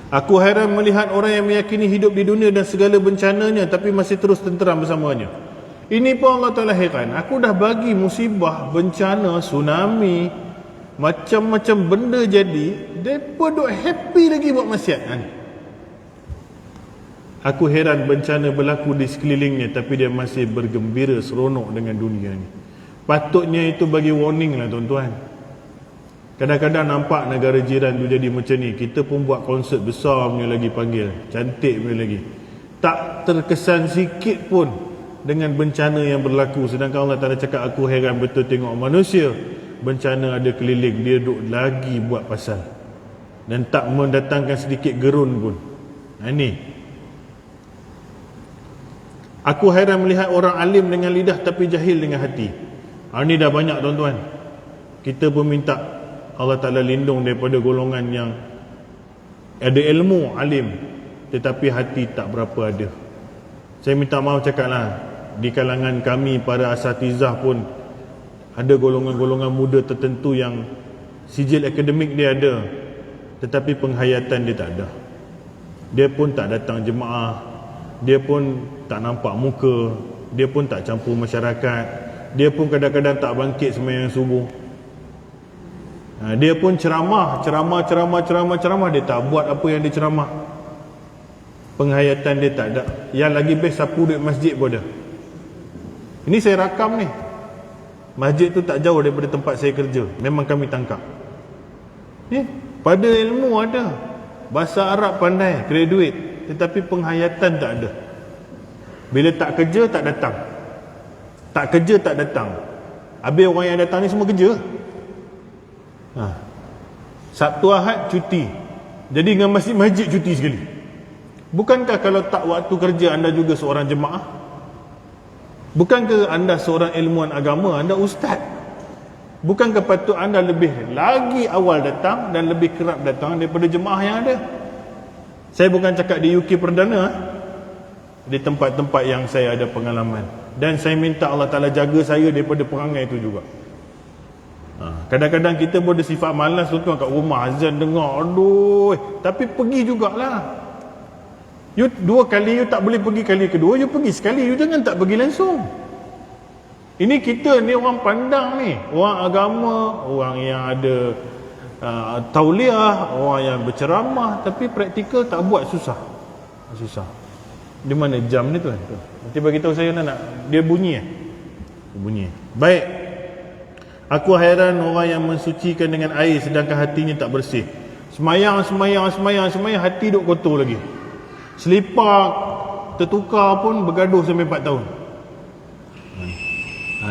Aku heran melihat orang yang meyakini hidup di dunia dan segala bencananya, tapi masih terus tenteram bersamanya. Ini pun Allah Ta'ala heran. Aku dah bagi musibah, bencana, tsunami, macam-macam benda jadi, mereka duk happy lagi buat maksiat. Aku heran bencana berlaku di sekelilingnya, tapi dia masih bergembira seronok dengan dunia ni. Patutnya itu bagi warning lah tuan-tuan. Kadang-kadang nampak negara jiran tu jadi macam ni, kita pun buat konsert besar punya lagi, panggil cantik punya lagi, tak terkesan sikit pun dengan bencana yang berlaku. Sedangkan Allah Ta'ala cakap, aku heran betul tengok manusia, bencana ada keliling, dia duk lagi buat pasal dan tak mendatangkan sedikit gerun pun. Ini aku heran melihat orang alim dengan lidah tapi jahil dengan hati. Ini dah banyak tuan-tuan. Kita pun minta Allah Ta'ala lindung daripada golongan yang ada ilmu, alim, tetapi hati tak berapa ada. Saya minta maaf cakaplah, di kalangan kami para asatizah pun ada golongan-golongan muda tertentu yang sijil akademik dia ada, tetapi penghayatan dia tak ada. Dia pun tak datang jemaah, dia pun tak nampak muka, dia pun tak campur masyarakat, dia pun kadang-kadang tak bangkit sembahyang subuh. Dia pun ceramah, dia tak buat apa yang dia ceramah. Penghayatan dia tak ada. Yang lagi best, sapu duit masjid pun ada. Ini saya rakam ni. Masjid tu tak jauh daripada tempat saya kerja. Memang kami tangkap. Pada ilmu ada, bahasa Arab pandai, graduate, tetapi penghayatan tak ada. Bila tak kerja tak datang, tak kerja tak datang. Habis orang yang datang ni semua kerja. Sabtu Ahad cuti, jadi dengan masjid-masjid cuti sekali. Bukankah kalau tak waktu kerja anda juga seorang jemaah? Bukankah anda seorang ilmuwan agama, anda ustaz? Bukankah patut anda lebih lagi awal datang dan lebih kerap datang daripada jemaah yang ada? Saya bukan cakap di UK Perdana, di tempat-tempat yang saya ada pengalaman. Dan saya minta Allah Ta'ala jaga saya daripada perangai itu juga. Kadang-kadang kita boleh sifat malas tu kat rumah, azan dengar, aduh, tapi pergi jugalah. You 2 kali you tak boleh pergi, kali kedua you pergi sekali, you jangan tak pergi langsung. Ini kita ni orang pandang ni, orang agama, orang yang ada tauliah, orang yang berceramah, tapi praktikal tak buat, susah. Di mana jam ni tu? Nanti bagi tahu saya nak. Dia bunyi bunyi. Baik. Aku heran orang yang mensucikan dengan air sedangkan hatinya tak bersih. Semayang hati duk kotor lagi. Selipar tertukar pun bergaduh sampai 4 tahun.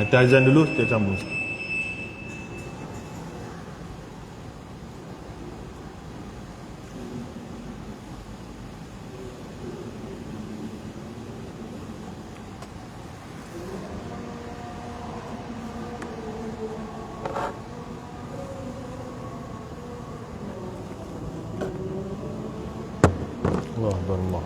Kita azan dulu, kita sambung. Allah.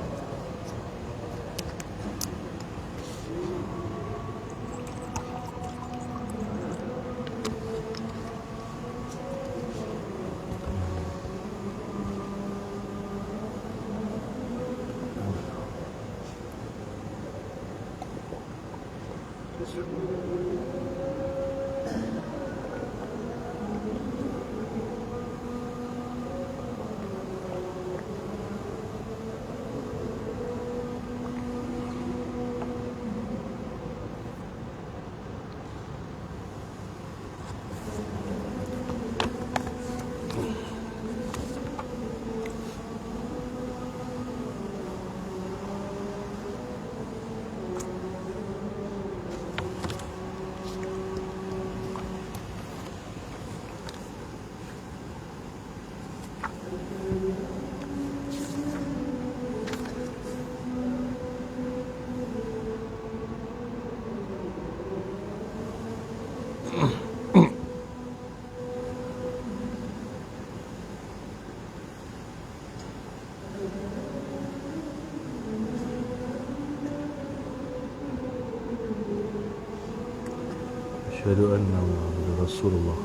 Asyhadu anna Muhammadar Rasulullah.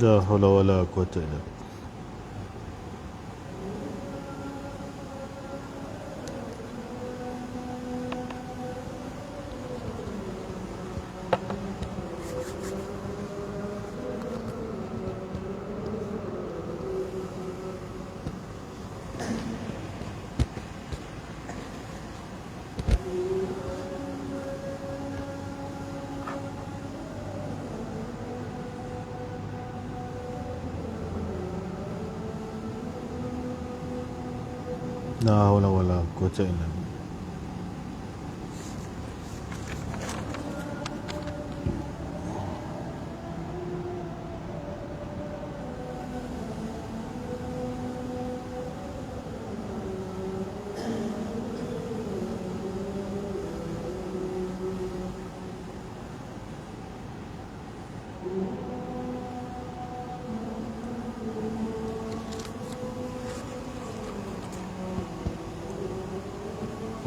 La haula wala quwwata illa billah. La haula wala quwwata illa billah.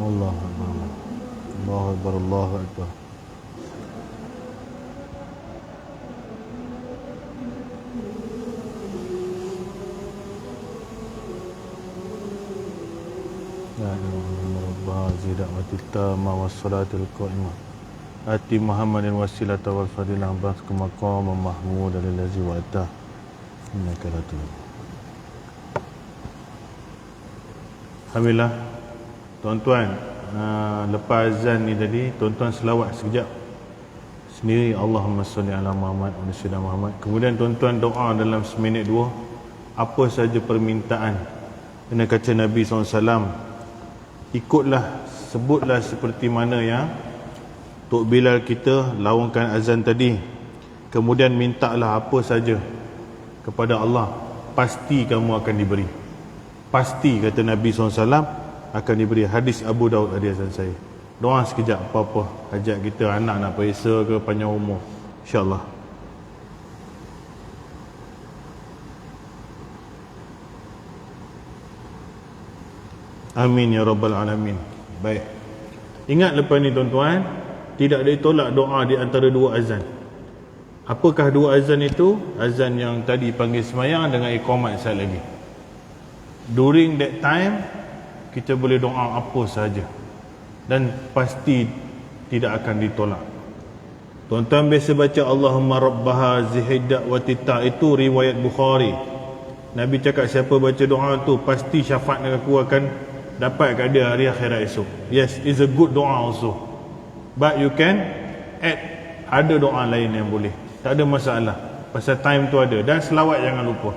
Allahu Akbar. Allahu Akbar. Allahu Akbar. La ilaha illallah rabbana zida'wati tamma wassalatul qa'imah. Ati Muhammadin wasilata wal fadilah ba'd maqam mahmud allazi wa'ata. Innaka latul. Alhamdulillah. Tuan-tuan, lepas azan ni tadi, tuan-tuan selawat sekejap sendiri, Allahumma salli ala Muhammad wa sallam Muhammad. Kemudian tuan-tuan doa dalam seminit 2. apa saja permintaan. Kena kata Nabi SAW, ikutlah, sebutlah seperti mana yang Tok Bilal kita laungkan azan tadi. Kemudian mintalah apa saja kepada Allah, pasti kamu akan diberi. Pasti, kata Nabi SAW, akan diberi. Hadis Abu Daud hadis azan saya. Doa sekejap apa-apa hajat kita, anak nak perisa ke, panjang umur, InsyaAllah. Amin ya Rabbal Alamin. Baik, ingat lepas ni tuan-tuan, tidak ditolak doa di antara dua azan. Apakah dua azan itu? Azan yang tadi panggil semayang dengan iqamat sekali lagi. During that time, kita boleh doa apa saja dan pasti tidak akan ditolak. Tuan-tuan biasa baca Allahumma rabbaha zihidda wa tita, itu riwayat Bukhari. Nabi cakap siapa baca doa tu pasti syafaat dengan aku akan dapat kat dia hari akhirat esok. Yes, it's a good doa also, but you can add, ada doa lain yang boleh, tak ada masalah. Pasal time tu ada. Dan selawat jangan lupa.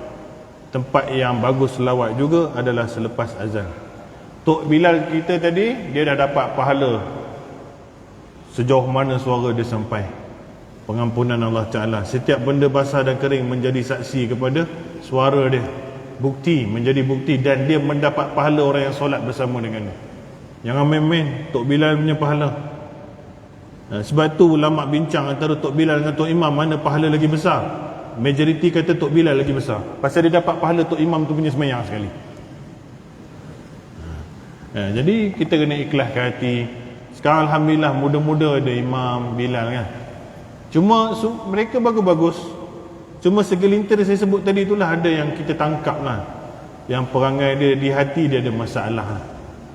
Tempat yang bagus selawat juga adalah selepas azan. Tok Bilal kita tadi, dia dah dapat pahala sejauh mana suara dia sampai. Pengampunan Allah Ta'ala. Setiap benda basah dan kering menjadi saksi kepada suara dia. Bukti, menjadi bukti, dan dia mendapat pahala orang yang solat bersama dengan dia. Jangan main-main Tok Bilal punya pahala. Sebab tu ulama bincang antara Tok Bilal dengan Tok Imam, mana pahala lagi besar. Majoriti kata Tok Bilal lagi besar, pasal dia dapat pahala Tok Imam tu punya semayang sekali. Jadi kita kena ikhlaskan hati. Sekarang Alhamdulillah muda-muda ada Imam Bilal kan. Cuma mereka bagus-bagus. Cuma segelintir saya sebut tadi itulah ada yang kita tangkap lah, yang perangai dia di hati dia ada masalah.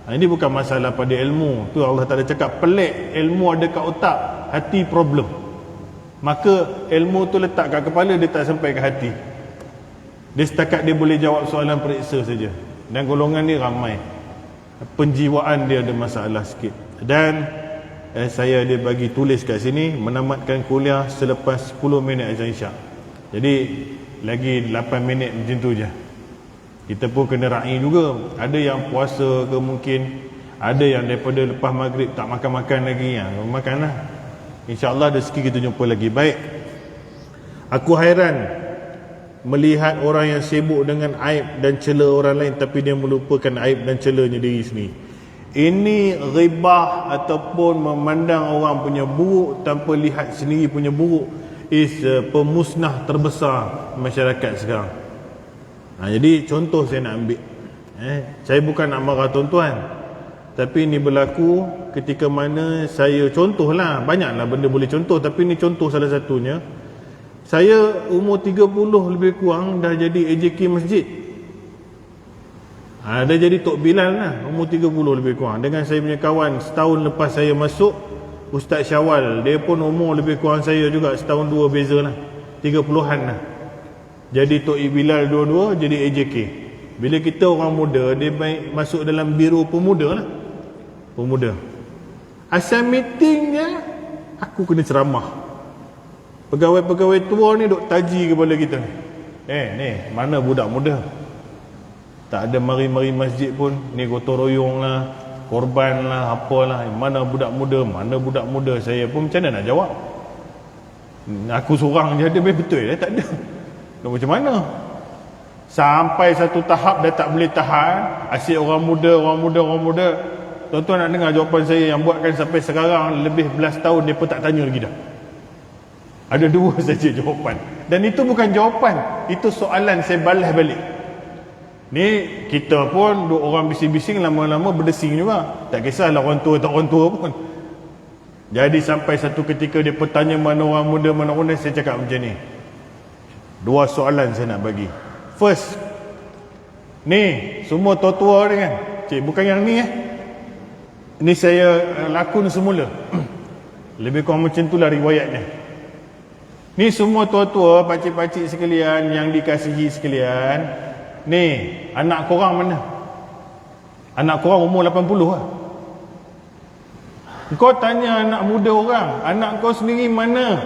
Ini bukan masalah pada ilmu. Tu Allah Ta'ala cakap pelik, ilmu ada kat otak, hati problem. Maka ilmu tu letak kat kepala, dia tak sampai ke hati. Dia setakat dia boleh jawab soalan periksa saja. Dan golongan ni ramai, penjiwaan dia ada masalah sikit. Dan saya dia bagi tulis kat sini, menamatkan kuliah selepas 10 minit azan isyak. Jadi lagi 8 minit macam tu je. Kita pun kena raih juga. Ada yang puasa ke mungkin, ada yang daripada lepas maghrib tak makan-makan lagi, makanlah. InsyaAllah rezeki kita jumpa lagi. Baik, aku hairan melihat orang yang sibuk dengan aib dan cela orang lain, tapi dia melupakan aib dan celanya diri sendiri. Ini ghibah ataupun memandang orang punya buruk tanpa lihat sendiri punya buruk is pemusnah terbesar masyarakat sekarang. Jadi contoh saya nak ambil, saya bukan nak marah tuan-tuan, tapi ini berlaku ketika mana saya contohlah, banyaklah benda boleh contoh, tapi ini contoh salah satunya. Saya umur 30 lebih kurang dah jadi AJK masjid. Dah jadi Tok Bilal lah, umur 30 lebih kurang. Dengan saya punya kawan setahun lepas saya masuk, Ustaz Syawal, dia pun umur lebih kurang saya juga, setahun dua beza lah, 30-an lah. Jadi Tok Bilal dua-dua jadi AJK. Bila kita orang muda, dia baik masuk dalam biro pemuda lah, pemuda. Asal meetingnya aku kena ceramah. Pegawai-pegawai tua ni duk taji kepala kita. Ni mana budak muda, tak ada mari-mari masjid pun, ni gotong royong lah, korban lah, apalah. Mana budak muda, mana budak muda. Saya pun macam mana nak jawab? Aku seorang je ada, betul tak ada. Macam mana? Sampai satu tahap dah tak boleh tahan, asyik orang muda. Tuan-tuan nak dengar jawapan saya yang buatkan sampai sekarang lebih belas tahun dia pun tak tanya lagi dah. Ada dua saja jawapan. Dan itu bukan jawapan, itu soalan saya balas balik. Ni kita pun duk orang bising-bising, lama-lama berdesing juga. Tak kisahlah orang tua tak orang tua pun. Jadi sampai satu ketika dia bertanya mana orang muda, mana orang muda, saya cakap macam ni. Dua soalan saya nak bagi. First, ni semua tua-tua ni kan, bukan yang ni Ni saya lakon semula. Lebih kurang macam itulah riwayatnya. Ni semua tua-tua, pakcik-pakcik sekalian yang dikasihi sekalian. Ni anak korang mana? Anak korang umur 80 lah. Kau tanya anak muda orang, anak kau sendiri mana?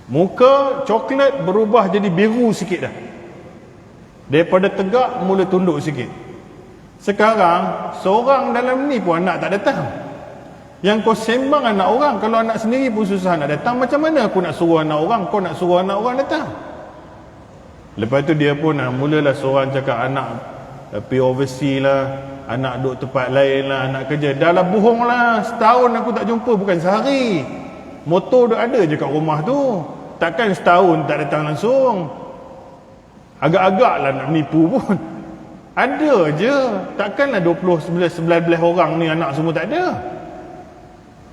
Muka coklat berubah jadi biru sikit dah. Daripada tegak, mula tunduk sikit. Sekarang, seorang dalam ni pun anak tak datang. Yang kau sembang anak orang, kalau anak sendiri pun susah nak datang, macam mana aku nak suruh anak orang, kau nak suruh anak orang datang? Lepas tu dia pun mulalah seorang cakap anak pergi overseas lah, anak duduk tempat lain lah, anak kerja. Dah lah bohong lah, setahun aku tak jumpa, bukan sehari. Motor duk ada je kat rumah tu. Takkan setahun tak datang langsung. Agak-agak lah nak menipu pun. Ada je. Takkanlah 20, 19 orang ni anak semua tak ada.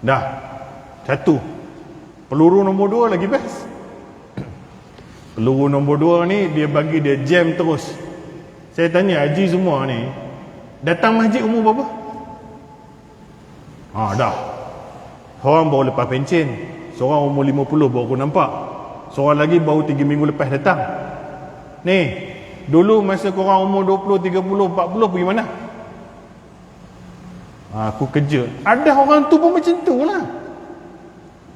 Dah. Satu. Peluru nombor 2 lagi best. Peluru nombor 2 ni dia bagi dia jam terus. Saya tanya haji semua ni, datang masjid umur berapa? Dah. Seorang baru lepas pencen, seorang umur 50 baru aku nampak, seorang lagi baru 3 minggu lepas datang. Ni, dulu masa korang umur 20, 30, 40 pergi mana? Aku kerja. Ada orang tu pun macam tu lah.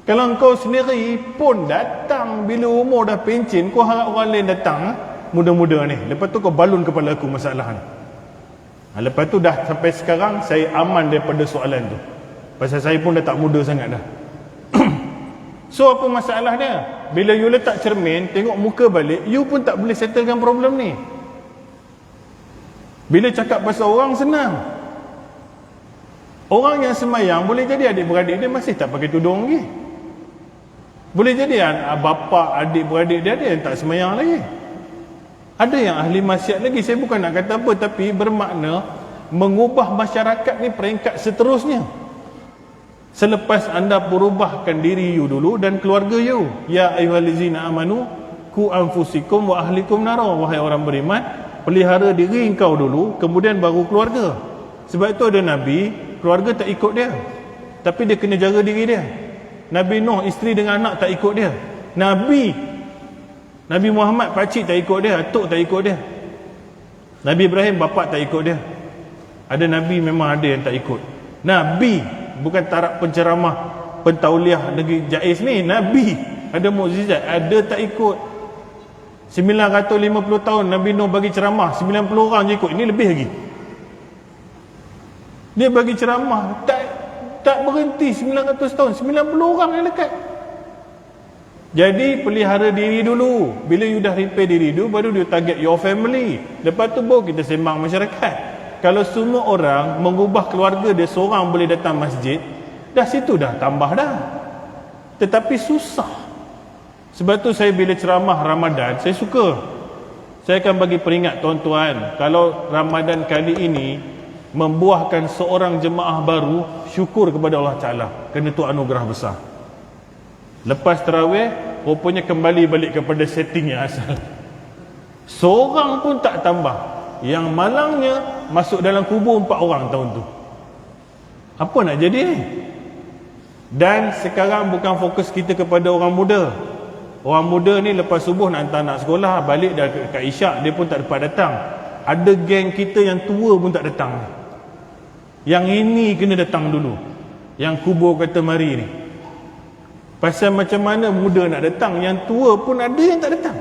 Kalau kau sendiri pun datang bila umur dah pencen, kau harap orang lain datang muda-muda ni. Lepas tu kau balun kepala aku masalah ni. Lepas tu dah sampai sekarang saya aman daripada soalan tu. Pasal saya pun dah tak muda sangat dah. So apa masalah dia? Bila you letak cermin, tengok muka balik, you pun tak boleh settlekan problem ni. Bila cakap pasal orang, senang. Orang yang semayang boleh jadi adik-beradik dia masih tak pakai tudung lagi. Boleh jadi bapa adik-beradik dia ada yang tak semayang lagi. Ada yang ahli maksiat lagi. Saya bukan nak kata apa, tapi bermakna mengubah masyarakat ni peringkat seterusnya. Selepas anda berubahkan diri you dulu dan keluarga you. Ya ayyuhallazina amanu ku anfusikum wa ahlikum nara. Wahai orang beriman, pelihara diri engkau dulu, kemudian baru keluarga. Sebab itu ada Nabi, keluarga tak ikut dia, tapi dia kena jaga diri dia. Nabi Nuh, isteri dengan anak tak ikut dia. Nabi Muhammad, pakcik tak ikut dia, atuk tak ikut dia. Nabi Ibrahim, bapak tak ikut dia. Ada Nabi memang ada yang tak ikut. Nabi, bukan taraf penceramah pentauliah negeri Jais ni. Nabi ada mukjizat, ada tak ikut. 950 tahun Nabi Nuh bagi ceramah, 90 orang je ikut. Ini lebih lagi. Dia bagi ceramah tak berhenti 900 tahun, 90 orang yang dekat. Jadi pelihara diri dulu. Bila you dah repair diri dulu, baru you target your family. Lepas tu baru kita sembang masyarakat. Kalau semua orang mengubah keluarga dia, seorang boleh datang masjid, dah situ dah tambah dah. Tetapi susah. Sebab tu saya bila ceramah Ramadan, saya suka. Saya akan bagi peringat tuan-tuan, kalau Ramadan kali ini membuahkan seorang jemaah baru, syukur kepada Allah Ta'ala, kerana itu anugerah besar. Lepas tarawih, rupanya kembali balik kepada setting yang asal. Seorang pun tak tambah. Yang malangnya masuk dalam kubur 4 orang tahun tu. Apa nak jadi ni? Dan sekarang bukan fokus kita kepada orang muda. Orang muda ni lepas subuh nak hantar anak sekolah, balik dah kat isyak, dia pun tak dapat datang. Ada geng kita yang tua pun tak datang. Yang ini kena datang dulu. Yang kubur kata mari ni. Pasal macam mana muda nak datang, yang tua pun ada yang tak datang.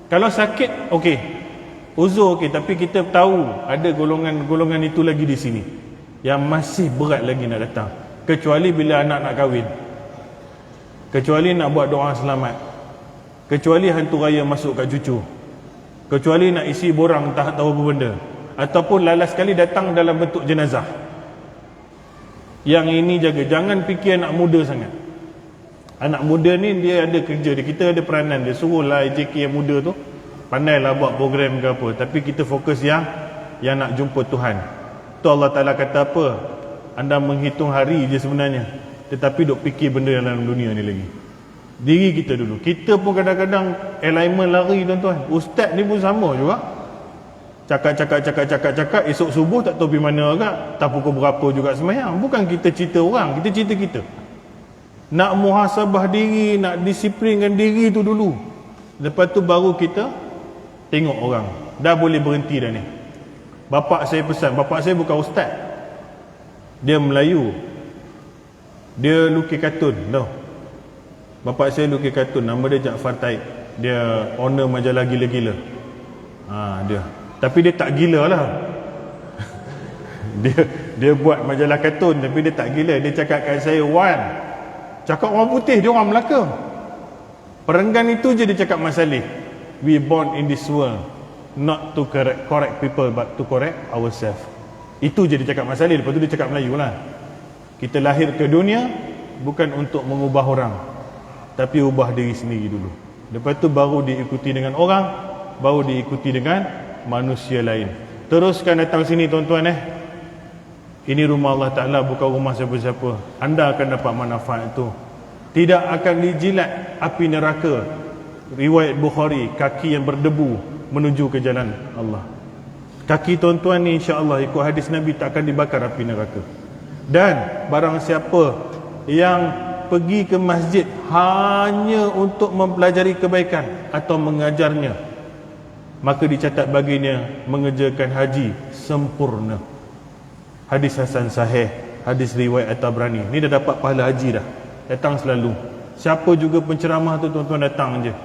Kalau sakit, okey, uzur okey, tapi kita tahu ada golongan-golongan itu lagi di sini yang masih berat lagi nak datang. Kecuali bila anak nak kahwin, kecuali nak buat doa selamat, kecuali hantu raya masuk kat cucu, kecuali nak isi borang tak tahu apa benda, ataupun lalas sekali datang dalam bentuk jenazah. Yang ini jaga, jangan fikir anak muda sangat. Anak muda ni dia ada kerja dia, kita ada peranan dia, suruhlah AJK yang muda tu pandailah buat program ke apa, tapi kita fokus yang nak jumpa Tuhan. Tu Allah Ta'ala kata apa? Anda menghitung hari je sebenarnya, tetapi duk fikir benda dalam dunia ni lagi. Diri kita dulu. Kita pun kadang-kadang alignment lari tuan-tuan. Ustaz ni pun sama juga. Cakap, esok subuh tak tahu pergi mana agak, tak pukul berapa juga semayang. Bukan kita cerita orang, kita cerita kita. Nak muhasabah diri, nak disiplinkan diri tu dulu. Lepas tu baru kita tengok orang. Dah boleh berhenti dah ni. Bapak saya pesan, bapak saya bukan ustaz, dia Melayu, dia lukis kartun tau. Bapak saya lukis kartun, nama dia Jaafar Taib. Dia owner majalah Gila-Gila. Dia. Tapi dia tak gila lah. Dia buat majalah kartun tapi dia tak gila. Dia cakap kat saya, Wan, cakap orang putih dia orang Melaka. Perenggan itu je dia cakap masalah. We born in this world not to correct people but to correct ourselves. Itu je dia cakap masalah. Lepas tu dia cakap Melayu lah. Kita lahir ke dunia bukan untuk mengubah orang, tapi ubah diri sendiri dulu. Lepas tu baru diikuti dengan orang, baru diikuti dengan manusia lain. Teruskan datang sini tuan-tuan. Ini rumah Allah Ta'ala, bukan rumah siapa-siapa. Anda akan dapat manfaat itu. Tidak akan dijilat api neraka. Riwayat Bukhari, kaki yang berdebu menuju ke jalan Allah. Kaki tuan-tuan ni insya-Allah ikut hadis Nabi tak akan dibakar api neraka. Dan barang siapa yang pergi ke masjid hanya untuk mempelajari kebaikan atau mengajarnya, maka dicatat baginya mengerjakan haji sempurna. Hadis hasan sahih, hadis riwayat At-Tabrani. Ni dah dapat pahala haji dah. Datang selalu. Siapa juga penceramah tu tuan-tuan datang je.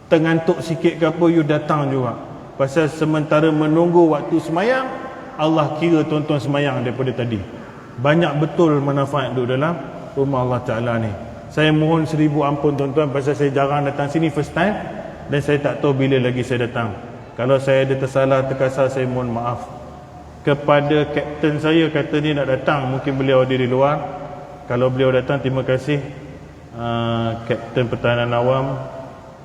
Tengantuk sikit ke apa, you datang juga. Pasal sementara menunggu waktu semayang, Allah kira tuan-tuan semayang daripada tadi. Banyak betul manfaat duduk dalam rumah Allah Ta'ala ni. Saya mohon 1000 ampun tuan-tuan, pasal saya jarang datang sini first time, dan saya tak tahu bila lagi saya datang. Kalau saya ada tersalah, terkasar, saya mohon maaf. Kepada kapten saya, kata dia nak datang, mungkin beliau ada di luar. Kalau beliau datang, terima kasih Kapten Pertahanan Awam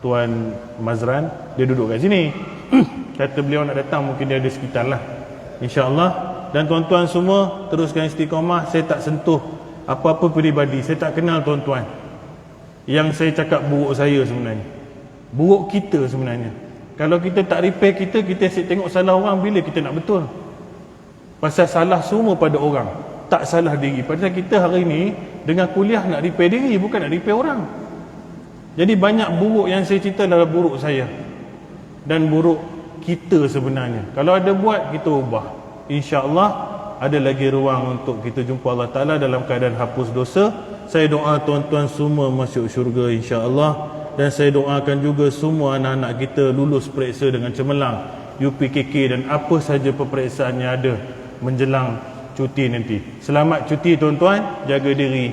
Tuan Mazran, dia duduk kat sini. Kata beliau nak datang, mungkin dia ada sekitar lah, InsyaAllah. Dan tuan-tuan semua teruskan istiqamah. Saya tak sentuh apa-apa peribadi. Saya tak kenal tuan-tuan. Yang saya cakap buruk saya sebenarnya, buruk kita sebenarnya. Kalau kita tak repair kita asyik tengok salah orang bila kita nak betul. Pasal salah semua pada orang, tak salah diri. Pasal kita hari ni dengan kuliah nak repair diri, bukan nak repair orang. Jadi banyak buruk yang saya cerita adalah buruk saya dan buruk kita sebenarnya. Kalau ada buat, kita ubah. InsyaAllah ada lagi ruang untuk kita jumpa Allah Ta'ala dalam keadaan hapus dosa. Saya doa tuan-tuan semua masuk syurga insyaAllah. Dan saya doakan juga semua anak-anak kita lulus periksa dengan cemerlang, UPKK dan apa saja peperiksaan yang ada menjelang cuti nanti. Selamat cuti tuan-tuan, jaga diri,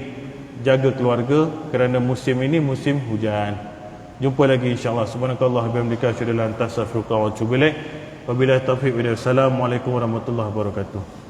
jaga keluarga, kerana musim ini musim hujan. Jumpa lagi insyaAllah. Subhanakallah bihamdika asyhadu an la ilaha illa anta astaghfiruka wa atubu ilaik. Wabillahi taufiq. Wassalamualaikum warahmatullahi wabarakatuh.